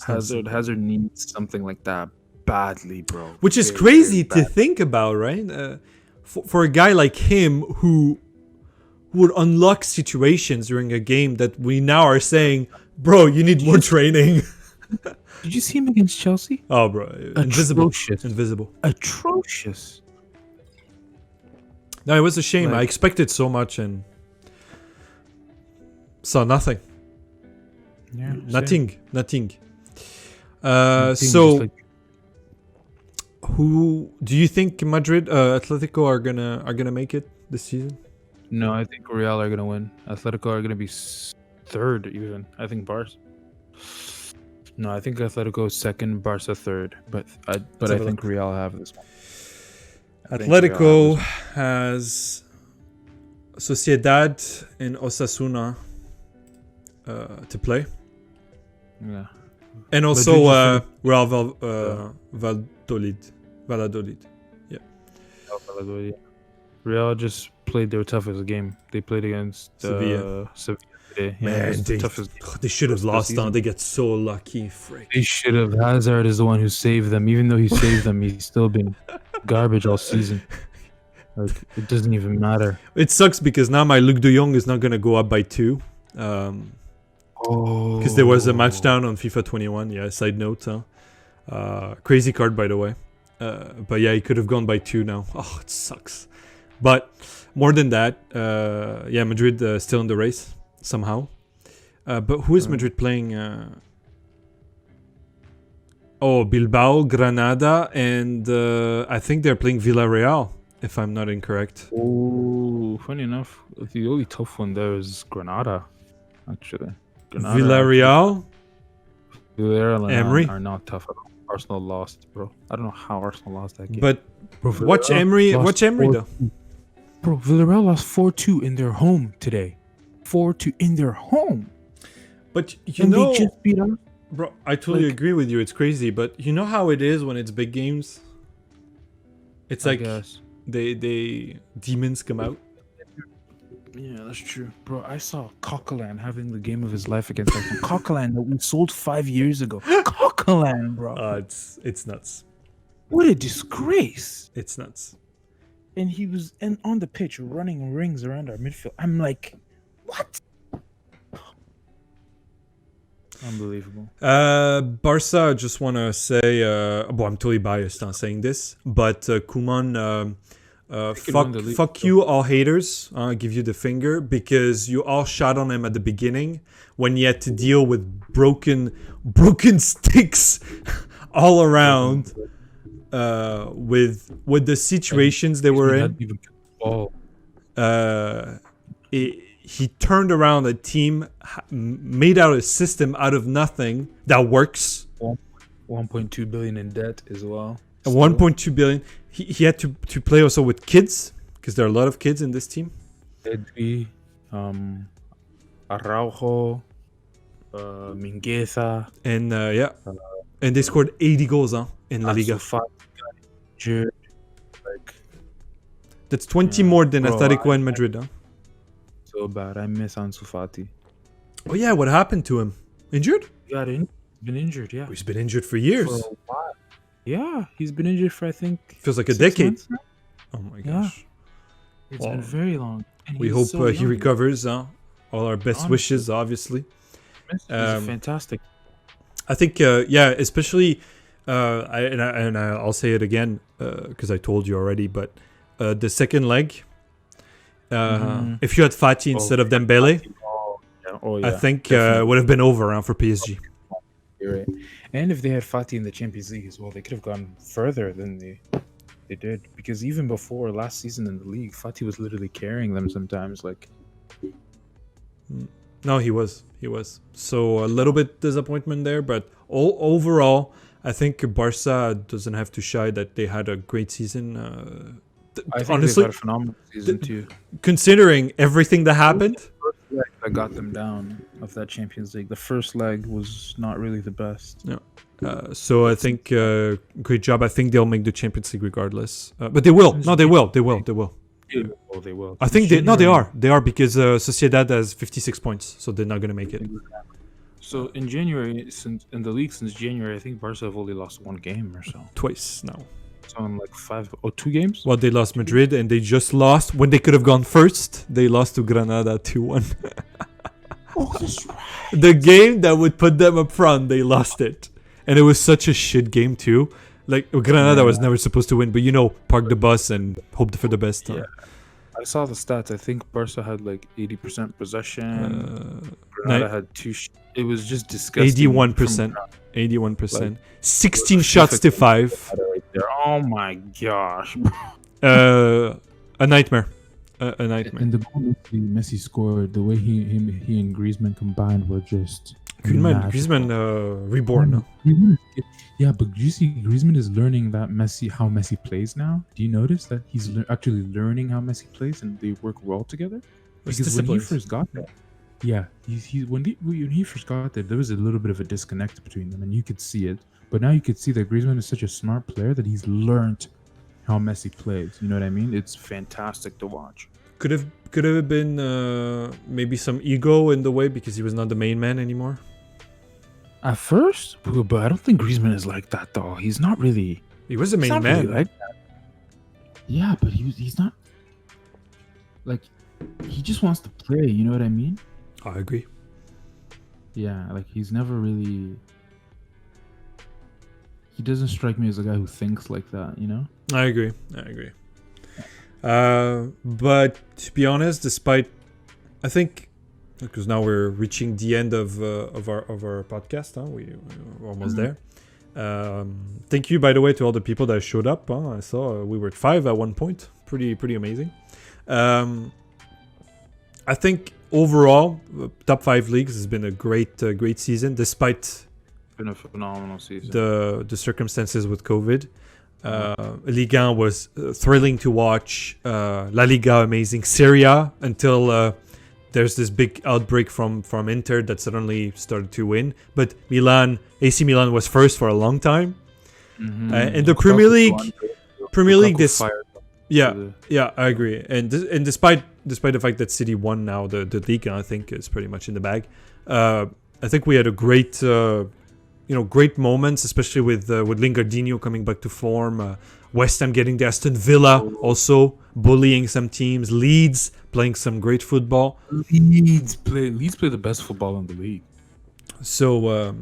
[SPEAKER 2] Hazard needs something like that badly, bro.
[SPEAKER 1] Which is
[SPEAKER 2] Very,
[SPEAKER 1] crazy
[SPEAKER 2] very
[SPEAKER 1] to think about, right? For a guy like him who would unlock situations during a game that we now are saying, bro, you need more training.
[SPEAKER 2] Did you see him against Chelsea?
[SPEAKER 1] Oh, bro,
[SPEAKER 2] Atrocious.
[SPEAKER 1] invisible.
[SPEAKER 2] Atrocious.
[SPEAKER 1] No, it was a shame. I
[SPEAKER 2] Like-
[SPEAKER 1] expected so much and saw nothing.
[SPEAKER 2] Yeah.
[SPEAKER 1] Nothing.
[SPEAKER 2] Same.
[SPEAKER 1] So, who do you think Madrid, Atletico are gonna make it this season?
[SPEAKER 2] No, I think Real are gonna win. Atletico are gonna be third, even. I think Barca. No, I think Atletico is second, Barca third. But I
[SPEAKER 1] have a
[SPEAKER 2] think Real have this one. I think
[SPEAKER 1] Atletico
[SPEAKER 2] Real
[SPEAKER 1] has Sociedad and Osasuna to play,
[SPEAKER 2] Yeah.
[SPEAKER 1] and also
[SPEAKER 2] Madrid
[SPEAKER 1] Real Valladolid.
[SPEAKER 2] Valladolid. Real just played their toughest game. They played against
[SPEAKER 1] Sevilla.
[SPEAKER 2] today. Yeah,
[SPEAKER 1] Man,
[SPEAKER 2] it was the toughest game.
[SPEAKER 1] they should have
[SPEAKER 2] of the
[SPEAKER 1] lost
[SPEAKER 2] season.
[SPEAKER 1] on. They get so lucky, frick.
[SPEAKER 2] They should have. Hazard is the one who saved them. Even though he saved them, he's still been garbage all season. Like, it doesn't even matter.
[SPEAKER 1] It sucks because now my Luc de Jong is not gonna go up by 2.
[SPEAKER 2] Oh.
[SPEAKER 1] Because there was a match down on FIFA 21. Yeah, side note. Crazy card, by the way. But yeah, he could have gone by 2 now. Oh, it sucks. But more than that, yeah, Madrid still in the race somehow. But who is Madrid playing? Bilbao, Granada, and I think they're playing Villarreal, if I'm not incorrect.
[SPEAKER 2] Oh, funny enough, the only tough one there is Granada, actually.
[SPEAKER 1] Villarreal?
[SPEAKER 2] Villarreal and
[SPEAKER 1] Emery?
[SPEAKER 2] are not tough at all. Arsenal lost, bro. I don't know how Arsenal lost that game.
[SPEAKER 1] But
[SPEAKER 2] Bro,
[SPEAKER 1] watch Emery though.
[SPEAKER 2] Bro, Villarreal lost 4-2 in their home today. 4-2 in their home.
[SPEAKER 1] But you
[SPEAKER 2] And
[SPEAKER 1] know,
[SPEAKER 2] they just beat us.
[SPEAKER 1] bro, I totally agree with you. It's crazy, but you know how it is when it's big games. It's like they demons come out.
[SPEAKER 2] Yeah, that's true. Bro, I saw Coquelin having the game of his life against us. Coquelin that we sold 5 years ago. Coquelin, bro.
[SPEAKER 1] It's nuts.
[SPEAKER 2] What a disgrace.
[SPEAKER 1] It's nuts.
[SPEAKER 2] And he was on the pitch running rings around our midfield. I'm like, what? Unbelievable.
[SPEAKER 1] Barca, I just want to say, well, I'm totally biased on saying this, but Koeman, fuck you all haters. I'll give you the finger because you all shot on him at the beginning when he had to deal with broken sticks all around with the situations they were in. He turned around a team, made out a system out of nothing that works.
[SPEAKER 2] 1.2 billion in debt as well.
[SPEAKER 1] 1.2 billion. He had to play also with kids because there are a lot of kids in this team.
[SPEAKER 2] Edri, Araujo, Mingueza,
[SPEAKER 1] And and they scored 80 goals in La Liga. That's 20 more than Atletico and Madrid.
[SPEAKER 2] So bad. I miss Ansu Fati.
[SPEAKER 1] Oh yeah, what happened to him? Injured?
[SPEAKER 2] He's been injured, yeah.
[SPEAKER 1] He's been injured for years.
[SPEAKER 2] For a while. Yeah, he's been injured for, I think,
[SPEAKER 1] Feels like a
[SPEAKER 2] 6
[SPEAKER 1] decade.
[SPEAKER 2] months now.
[SPEAKER 1] Oh my gosh.
[SPEAKER 2] It's been very long. And
[SPEAKER 1] We
[SPEAKER 2] he's
[SPEAKER 1] hope
[SPEAKER 2] so
[SPEAKER 1] he
[SPEAKER 2] young.
[SPEAKER 1] recovers. All our best
[SPEAKER 2] Honestly.
[SPEAKER 1] wishes, obviously.
[SPEAKER 2] He's fantastic.
[SPEAKER 1] I think, especially, I'll say it again because I told you already, but the second leg, if you had Fati instead of Dembele, I think would have been over for PSG.
[SPEAKER 2] You're right. And if they had Fati in the Champions League as well, they could have gone further than they did. Because even before last season in the league, Fati was literally carrying them sometimes. Like,
[SPEAKER 1] no, he was. So a little bit disappointment there, but overall, I think Barca doesn't have to shy that they had a great season.
[SPEAKER 2] I think
[SPEAKER 1] honestly,
[SPEAKER 2] they've had a phenomenal season too.
[SPEAKER 1] Considering everything that happened,
[SPEAKER 2] That got them down of that Champions League. The first leg was not really the best.
[SPEAKER 1] so I think great job. I think they'll make the Champions League regardless. But they will. No, they will. They will.
[SPEAKER 2] Oh, they will.
[SPEAKER 1] I think they are. They are because Sociedad has 56 points, so they're not going to make it.
[SPEAKER 2] So in January, in the league since January, I think Barca have only lost 1 game or so.
[SPEAKER 1] Twice now.
[SPEAKER 2] So in like 2 games?
[SPEAKER 1] Well, they lost Madrid and they just lost when they could have gone first. They lost to Granada 2-1.
[SPEAKER 3] Oh, that's right.
[SPEAKER 1] The game that would put them up front, they lost it. And it was such a shit game too. Like Granada was never supposed to win, but park the bus and hope for the best.
[SPEAKER 2] Yeah. I saw the stats. I think Barca had like 80% possession. Granada had 2. It was just disgusting.
[SPEAKER 1] 81%. 81%. 16 shots to 5.
[SPEAKER 2] Oh my gosh.
[SPEAKER 1] A nightmare. A nightmare.
[SPEAKER 3] And the goal Messi scored, the way he and Griezmann combined were just
[SPEAKER 1] Griezmann reborn.
[SPEAKER 3] Yeah, but you see, Griezmann is learning how Messi plays now. Do you notice that he's actually learning how Messi plays and they work well together? Because when he first got there, when he first got there was a little bit of a disconnect between them, and you could see it. But now you could see that Griezmann is such a smart player that he's learned how Messi plays. You know what I mean? It's fantastic to watch.
[SPEAKER 1] Could have been maybe some ego in the way because he was not the main man anymore.
[SPEAKER 2] At first, but I don't think Griezmann is like that though. He's not really.
[SPEAKER 1] He was the main man.
[SPEAKER 2] Really like that.
[SPEAKER 3] Yeah, but he's not like he just wants to play. You know what I mean?
[SPEAKER 1] I agree.
[SPEAKER 3] Yeah, like he's never really. He doesn't strike me as a guy who thinks like that. You know?
[SPEAKER 1] I agree. But to be honest, despite, I think, because now we're reaching the end of our podcast, huh? We're almost there. Thank you, by the way, to all the people that showed up. Huh? I saw we were at 5 at one point. Pretty amazing. I think overall, top 5 leagues has been a great season, despite
[SPEAKER 2] Been a phenomenal season.
[SPEAKER 1] the circumstances with COVID. Liga 1 was thrilling to watch. La Liga amazing. Serie A until there's this big outbreak from Inter that suddenly started to win. But AC Milan was first for a long time. And the Premier League this. Yeah, I agree. And despite the fact that City won now the Liga, I think is pretty much in the bag. I think we had a great. Great moments, especially with Lingardinho coming back to form. West Ham getting the Aston Villa, also bullying some teams. Leeds playing some great football.
[SPEAKER 2] Leeds play the best football in the league.
[SPEAKER 1] So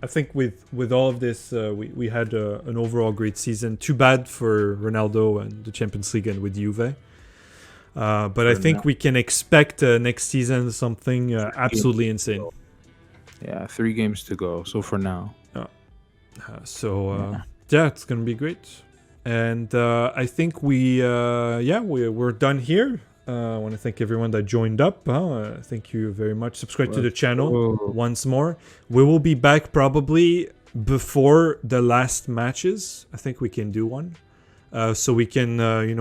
[SPEAKER 1] I think with all of this, we had an overall great season. Too bad for Ronaldo and the Champions League and with Juve. But I think we can expect next season something absolutely insane.
[SPEAKER 2] Yeah, 3 games to go. So for now.
[SPEAKER 1] It's gonna be great. And I think we're done here. I want to thank everyone that joined up. Thank you very much. Subscribe to the channel once more. We will be back probably before the last matches. I think we can do one, so we can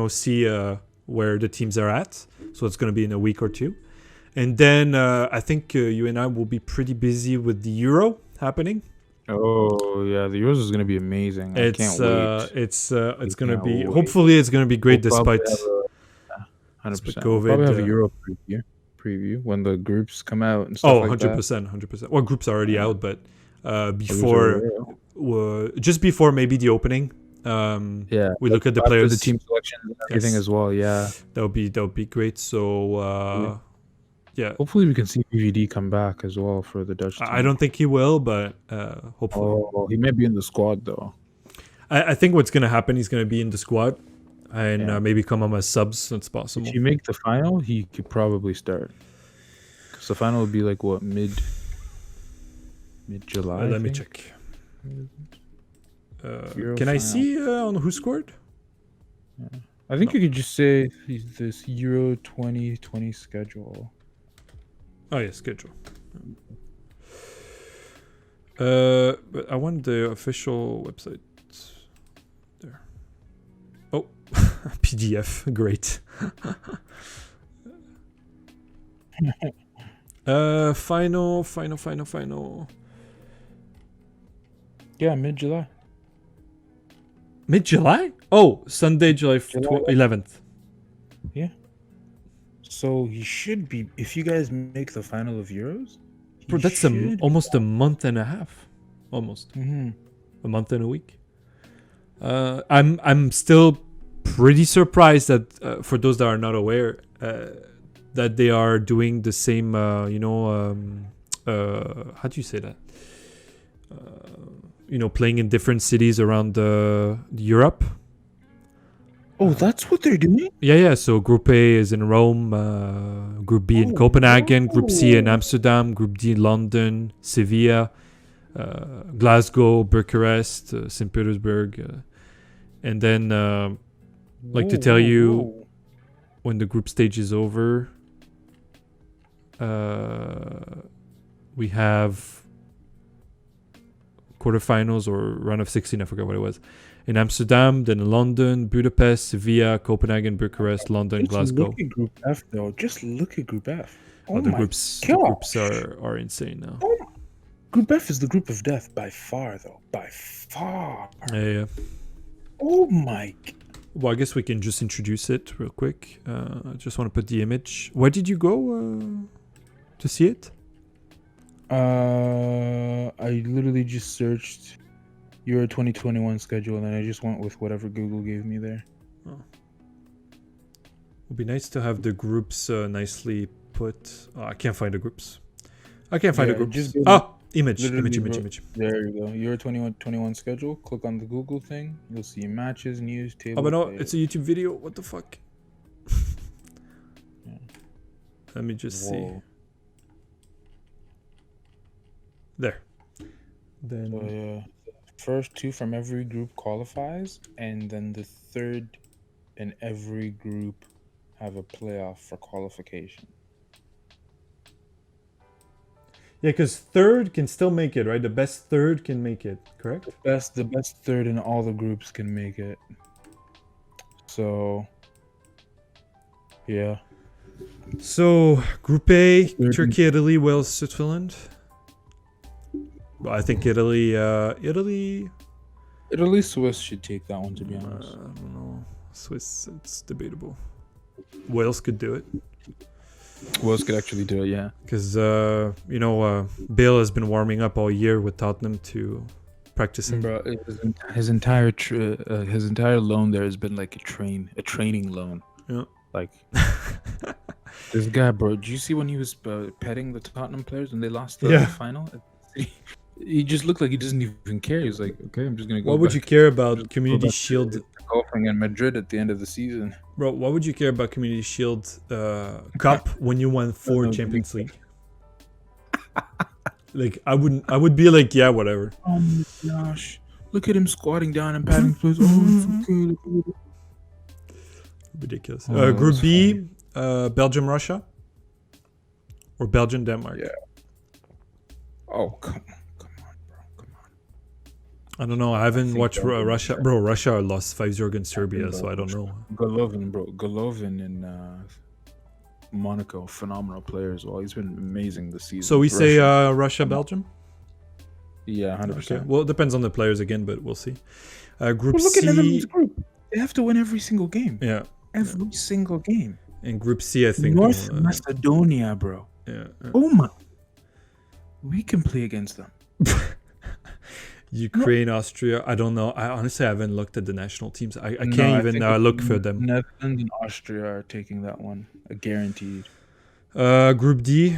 [SPEAKER 1] see where the teams are at. So it's gonna be in a week or two. And then I think you and I will be pretty busy with the Euro happening.
[SPEAKER 2] Oh yeah, the Euros is gonna be amazing. I can't wait.
[SPEAKER 1] It's gonna be. Hopefully, it's gonna be great despite
[SPEAKER 2] 100%.
[SPEAKER 1] COVID.
[SPEAKER 2] We'll probably have a Euro preview when the groups come out and stuff like that.
[SPEAKER 1] 100%. Well, groups are already out, but just before maybe the opening. We look at the players,
[SPEAKER 2] the team selection, and everything as well. Yeah,
[SPEAKER 1] that would be great. So. Yeah.
[SPEAKER 2] Hopefully we can see VVD come back as well for the Dutch team.
[SPEAKER 1] I don't think he will, but hopefully.
[SPEAKER 2] Oh, he may be in the squad though.
[SPEAKER 1] I think what's going to happen, he's going to be in the squad and maybe come on as subs. That's possible.
[SPEAKER 2] If you make the final, he could probably start. Because the final would be like what, mid-July?
[SPEAKER 1] Let me check. Can I see on who scored?
[SPEAKER 2] Yeah. I think you could just say this Euro 2020 schedule.
[SPEAKER 1] Oh yeah, schedule. But I want the official website. There. Oh, PDF. Great. Final.
[SPEAKER 2] Yeah, mid-July.
[SPEAKER 1] Mid-July? Oh, Sunday, July 11th.
[SPEAKER 2] Yeah. So he should be, if you guys make the final of Euros.
[SPEAKER 1] Bro, that's almost a month and a half. Almost.
[SPEAKER 2] Mm-hmm.
[SPEAKER 1] A month and a week. I'm still pretty surprised that, for those that are not aware, that they are doing the same, how do you say that? Playing in different cities around Europe.
[SPEAKER 2] Oh, that's what they're doing?
[SPEAKER 1] Yeah. So Group A is in Rome, Group B in Copenhagen, Group C in Amsterdam, Group D in London, Sevilla, Glasgow, Bucharest, St. Petersburg. And then, to tell you, when the group stage is over, we have quarterfinals or round of 16, I forgot what it was. In Amsterdam, then in London, Budapest, Sevilla, Copenhagen, Bucharest, London, Glasgow.
[SPEAKER 2] Look at Group F, though. Just look at Group F.
[SPEAKER 1] The groups are insane now.
[SPEAKER 2] Group F is the group of death by far, though. By far.
[SPEAKER 1] Yeah.
[SPEAKER 2] Oh my.
[SPEAKER 1] Well, I guess we can just introduce it real quick. I just want to put the image. Where did you go to see it?
[SPEAKER 2] I literally just searched Euro 2021 schedule and then I just went with whatever Google gave me there.
[SPEAKER 1] Oh. Would be nice to have the groups nicely put. Oh, I can't find the groups. I can't find the groups.
[SPEAKER 2] Just go
[SPEAKER 1] Oh, image.
[SPEAKER 2] There you go. Euro 2021 schedule. Click on the Google thing. You'll see matches, news, table.
[SPEAKER 1] Oh, but no,
[SPEAKER 2] players.
[SPEAKER 1] it's a YouTube video. What the fuck?
[SPEAKER 2] Yeah.
[SPEAKER 1] Let me just see.
[SPEAKER 2] Whoa.
[SPEAKER 1] There. Then
[SPEAKER 2] So yeah, first two from every group qualifies, and then the third in every group have a playoff for qualification.
[SPEAKER 1] yeah, because third can still make it, right? The best third can make it, correct?
[SPEAKER 2] The best third in all the groups can make it. So yeah.
[SPEAKER 1] So Group A: Turkey, Italy, Wales, Switzerland. Well, I think Italy,
[SPEAKER 2] Swiss should take that one, to be honest.
[SPEAKER 1] I don't know. Swiss, it's debatable. Wales could do it.
[SPEAKER 2] Wales could actually do it, yeah.
[SPEAKER 1] Because, Bale has been warming up all year with Tottenham to practicing.
[SPEAKER 2] Bro, his entire loan there has been like a training loan.
[SPEAKER 1] Yeah.
[SPEAKER 2] Like, this guy, bro, did you see when he was petting the Tottenham players when they lost the final? He just looked like he doesn't even care. He's like, okay, I'm just gonna go.
[SPEAKER 1] What would you care about Community Shield?
[SPEAKER 2] Golfing in Madrid at the end of the season,
[SPEAKER 1] bro? What would you care about Community Shield Cup when you won 4 Champions League? Like, I would be like, yeah, whatever.
[SPEAKER 2] Oh my gosh, look at him squatting down and patting players. Oh, it's okay.
[SPEAKER 1] Ridiculous. Group B, Belgium, Russia, or Belgium, Denmark.
[SPEAKER 2] Yeah. Oh, come on, bro.
[SPEAKER 1] I don't know. I haven't watched Russia. Bro, Russia lost 5-0 against Serbia, so I don't know.
[SPEAKER 2] Golovin in Monaco, phenomenal player as well. He's been amazing this season.
[SPEAKER 1] So we say Russia, Belgium?
[SPEAKER 2] Yeah, 100%.
[SPEAKER 1] Okay. Well, it depends on the players again, but we'll see. Group
[SPEAKER 2] look
[SPEAKER 1] C.
[SPEAKER 2] at Netherlands group. They have to win every single game.
[SPEAKER 1] Yeah.
[SPEAKER 2] Every single game.
[SPEAKER 1] And Group C, I think.
[SPEAKER 2] North Macedonia, bro.
[SPEAKER 1] Yeah.
[SPEAKER 2] Oh my. We can play against them.
[SPEAKER 1] Ukraine, Austria. I don't know. I honestly haven't looked at the national teams. I can't even look for them.
[SPEAKER 2] Netherlands and Austria are taking that one. Guaranteed.
[SPEAKER 1] Group D.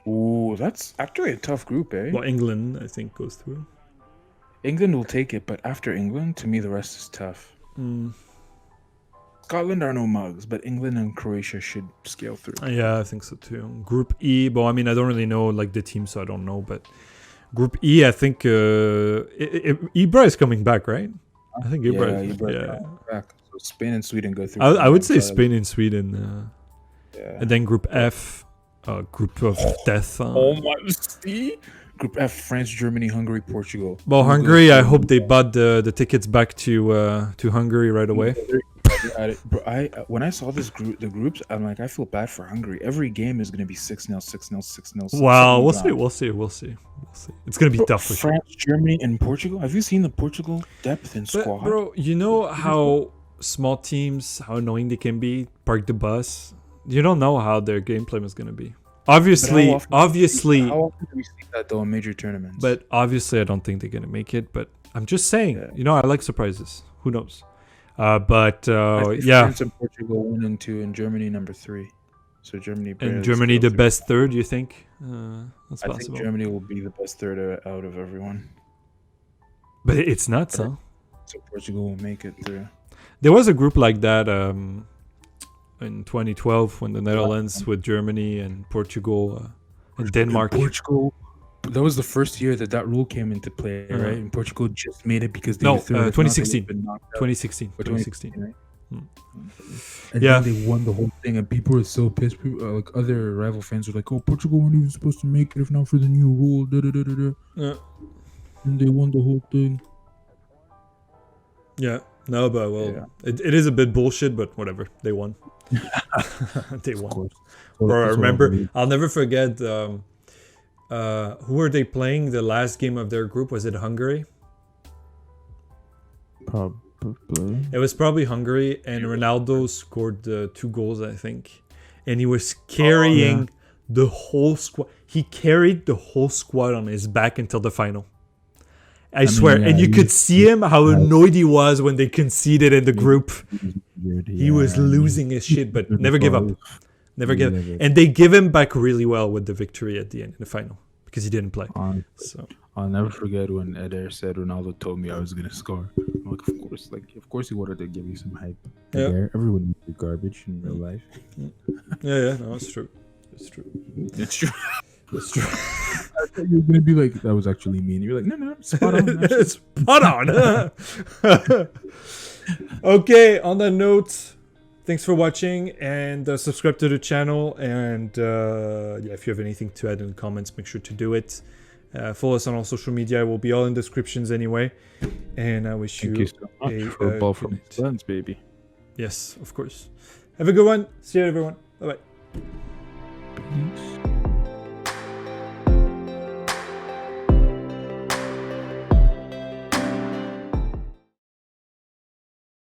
[SPEAKER 2] Ooh, that's actually a tough group, eh?
[SPEAKER 1] Well, England, I think, goes through.
[SPEAKER 2] England will take it, but after England, to me, the rest is tough. Scotland are no mugs, but England and Croatia should scale through.
[SPEAKER 1] Yeah, I think so too. Group E, well, I mean, I don't really know like the team, so I don't know. But Group E, I think Ibra is coming back, right? I think Ibra is
[SPEAKER 2] back. So Spain and Sweden go through.
[SPEAKER 1] I would say Spain and Sweden.
[SPEAKER 2] Yeah.
[SPEAKER 1] And then Group F, Group of Death.
[SPEAKER 2] Oh my, see? Group F, France, Germany, Hungary, Portugal.
[SPEAKER 1] Well, Hungary, I hope they bought the tickets back to Hungary right away.
[SPEAKER 2] Bro, when I saw the groups, I'm like, I feel bad for Hungary. Every game is going to be 6-0, 6-0, 6-0.
[SPEAKER 1] Wow, we'll see. It's going to be tough for
[SPEAKER 2] France, Germany, and Portugal. Have you seen the Portugal depth in squad?
[SPEAKER 1] Bro, you know how small teams, how annoying they can be? Park the bus. You don't know how their gameplay is going to be. Obviously,
[SPEAKER 2] how often do we see that though in major tournaments?
[SPEAKER 1] But obviously, I don't think they're going to make it. But I'm just saying, I like surprises. Who knows?
[SPEAKER 2] France and Portugal 1 and 2, and Germany number 3. So Germany.
[SPEAKER 1] And Germany the best third. You think? That's
[SPEAKER 2] I
[SPEAKER 1] possible.
[SPEAKER 2] think Germany will be the best third out of everyone.
[SPEAKER 1] But it's nuts, huh?
[SPEAKER 2] So Portugal will make it through.
[SPEAKER 1] There was a group like that in 2012 when the Netherlands with Germany and Portugal and Denmark.
[SPEAKER 2] Portugal. That was the first year that rule came into play, right? And Portugal just made it because they
[SPEAKER 1] 2016. 2016.
[SPEAKER 2] Right?
[SPEAKER 3] And then they won the whole thing, and people were so pissed. Like other rival fans were like, "Oh, Portugal weren't even supposed to make it if not for the new rule." And they won the whole thing.
[SPEAKER 1] Yeah. No, but it is a bit bullshit, but whatever. They won. They won. Or I remember, I'll never forget. Who were they playing the last game of their group? Was it Hungary?
[SPEAKER 3] Probably.
[SPEAKER 1] It was probably Hungary, and Ronaldo scored 2 goals, I think. And he was carrying the whole squad. He carried the whole squad on his back until the final. I swear. And you could see him, how annoyed he was when they conceded in the group.
[SPEAKER 3] injured.
[SPEAKER 1] He was
[SPEAKER 3] Yeah, and
[SPEAKER 1] losing his shit, but
[SPEAKER 3] injured
[SPEAKER 1] never
[SPEAKER 3] as
[SPEAKER 1] give
[SPEAKER 3] well.
[SPEAKER 1] up. Never give.
[SPEAKER 3] Never.
[SPEAKER 1] And they give him back really well with the victory at the end in the final because he didn't play. So
[SPEAKER 3] I'll never forget when Eder said Ronaldo told me I was gonna score. I'm like, of course he wanted to give you some hype.
[SPEAKER 1] Yeah.
[SPEAKER 3] Eder, everyone needs your garbage in real life.
[SPEAKER 1] yeah, no, it's true. It's true.
[SPEAKER 3] It's true.
[SPEAKER 1] It's true.
[SPEAKER 3] I thought you were gonna be like, that was actually mean. You're like, no, spot on. actually.
[SPEAKER 1] Spot on. Okay, on that note, thanks for watching and subscribe to the channel. And yeah, if you have anything to add in the comments, make sure to do it. Follow us on all social media. It will be all in descriptions anyway. And I wish
[SPEAKER 3] Thank you so much
[SPEAKER 1] a
[SPEAKER 3] for a ball
[SPEAKER 1] good
[SPEAKER 3] from
[SPEAKER 1] night.
[SPEAKER 3] Stends, baby.
[SPEAKER 1] Yes, of course. Have a good one. See you, everyone. Bye-bye.
[SPEAKER 3] Peace.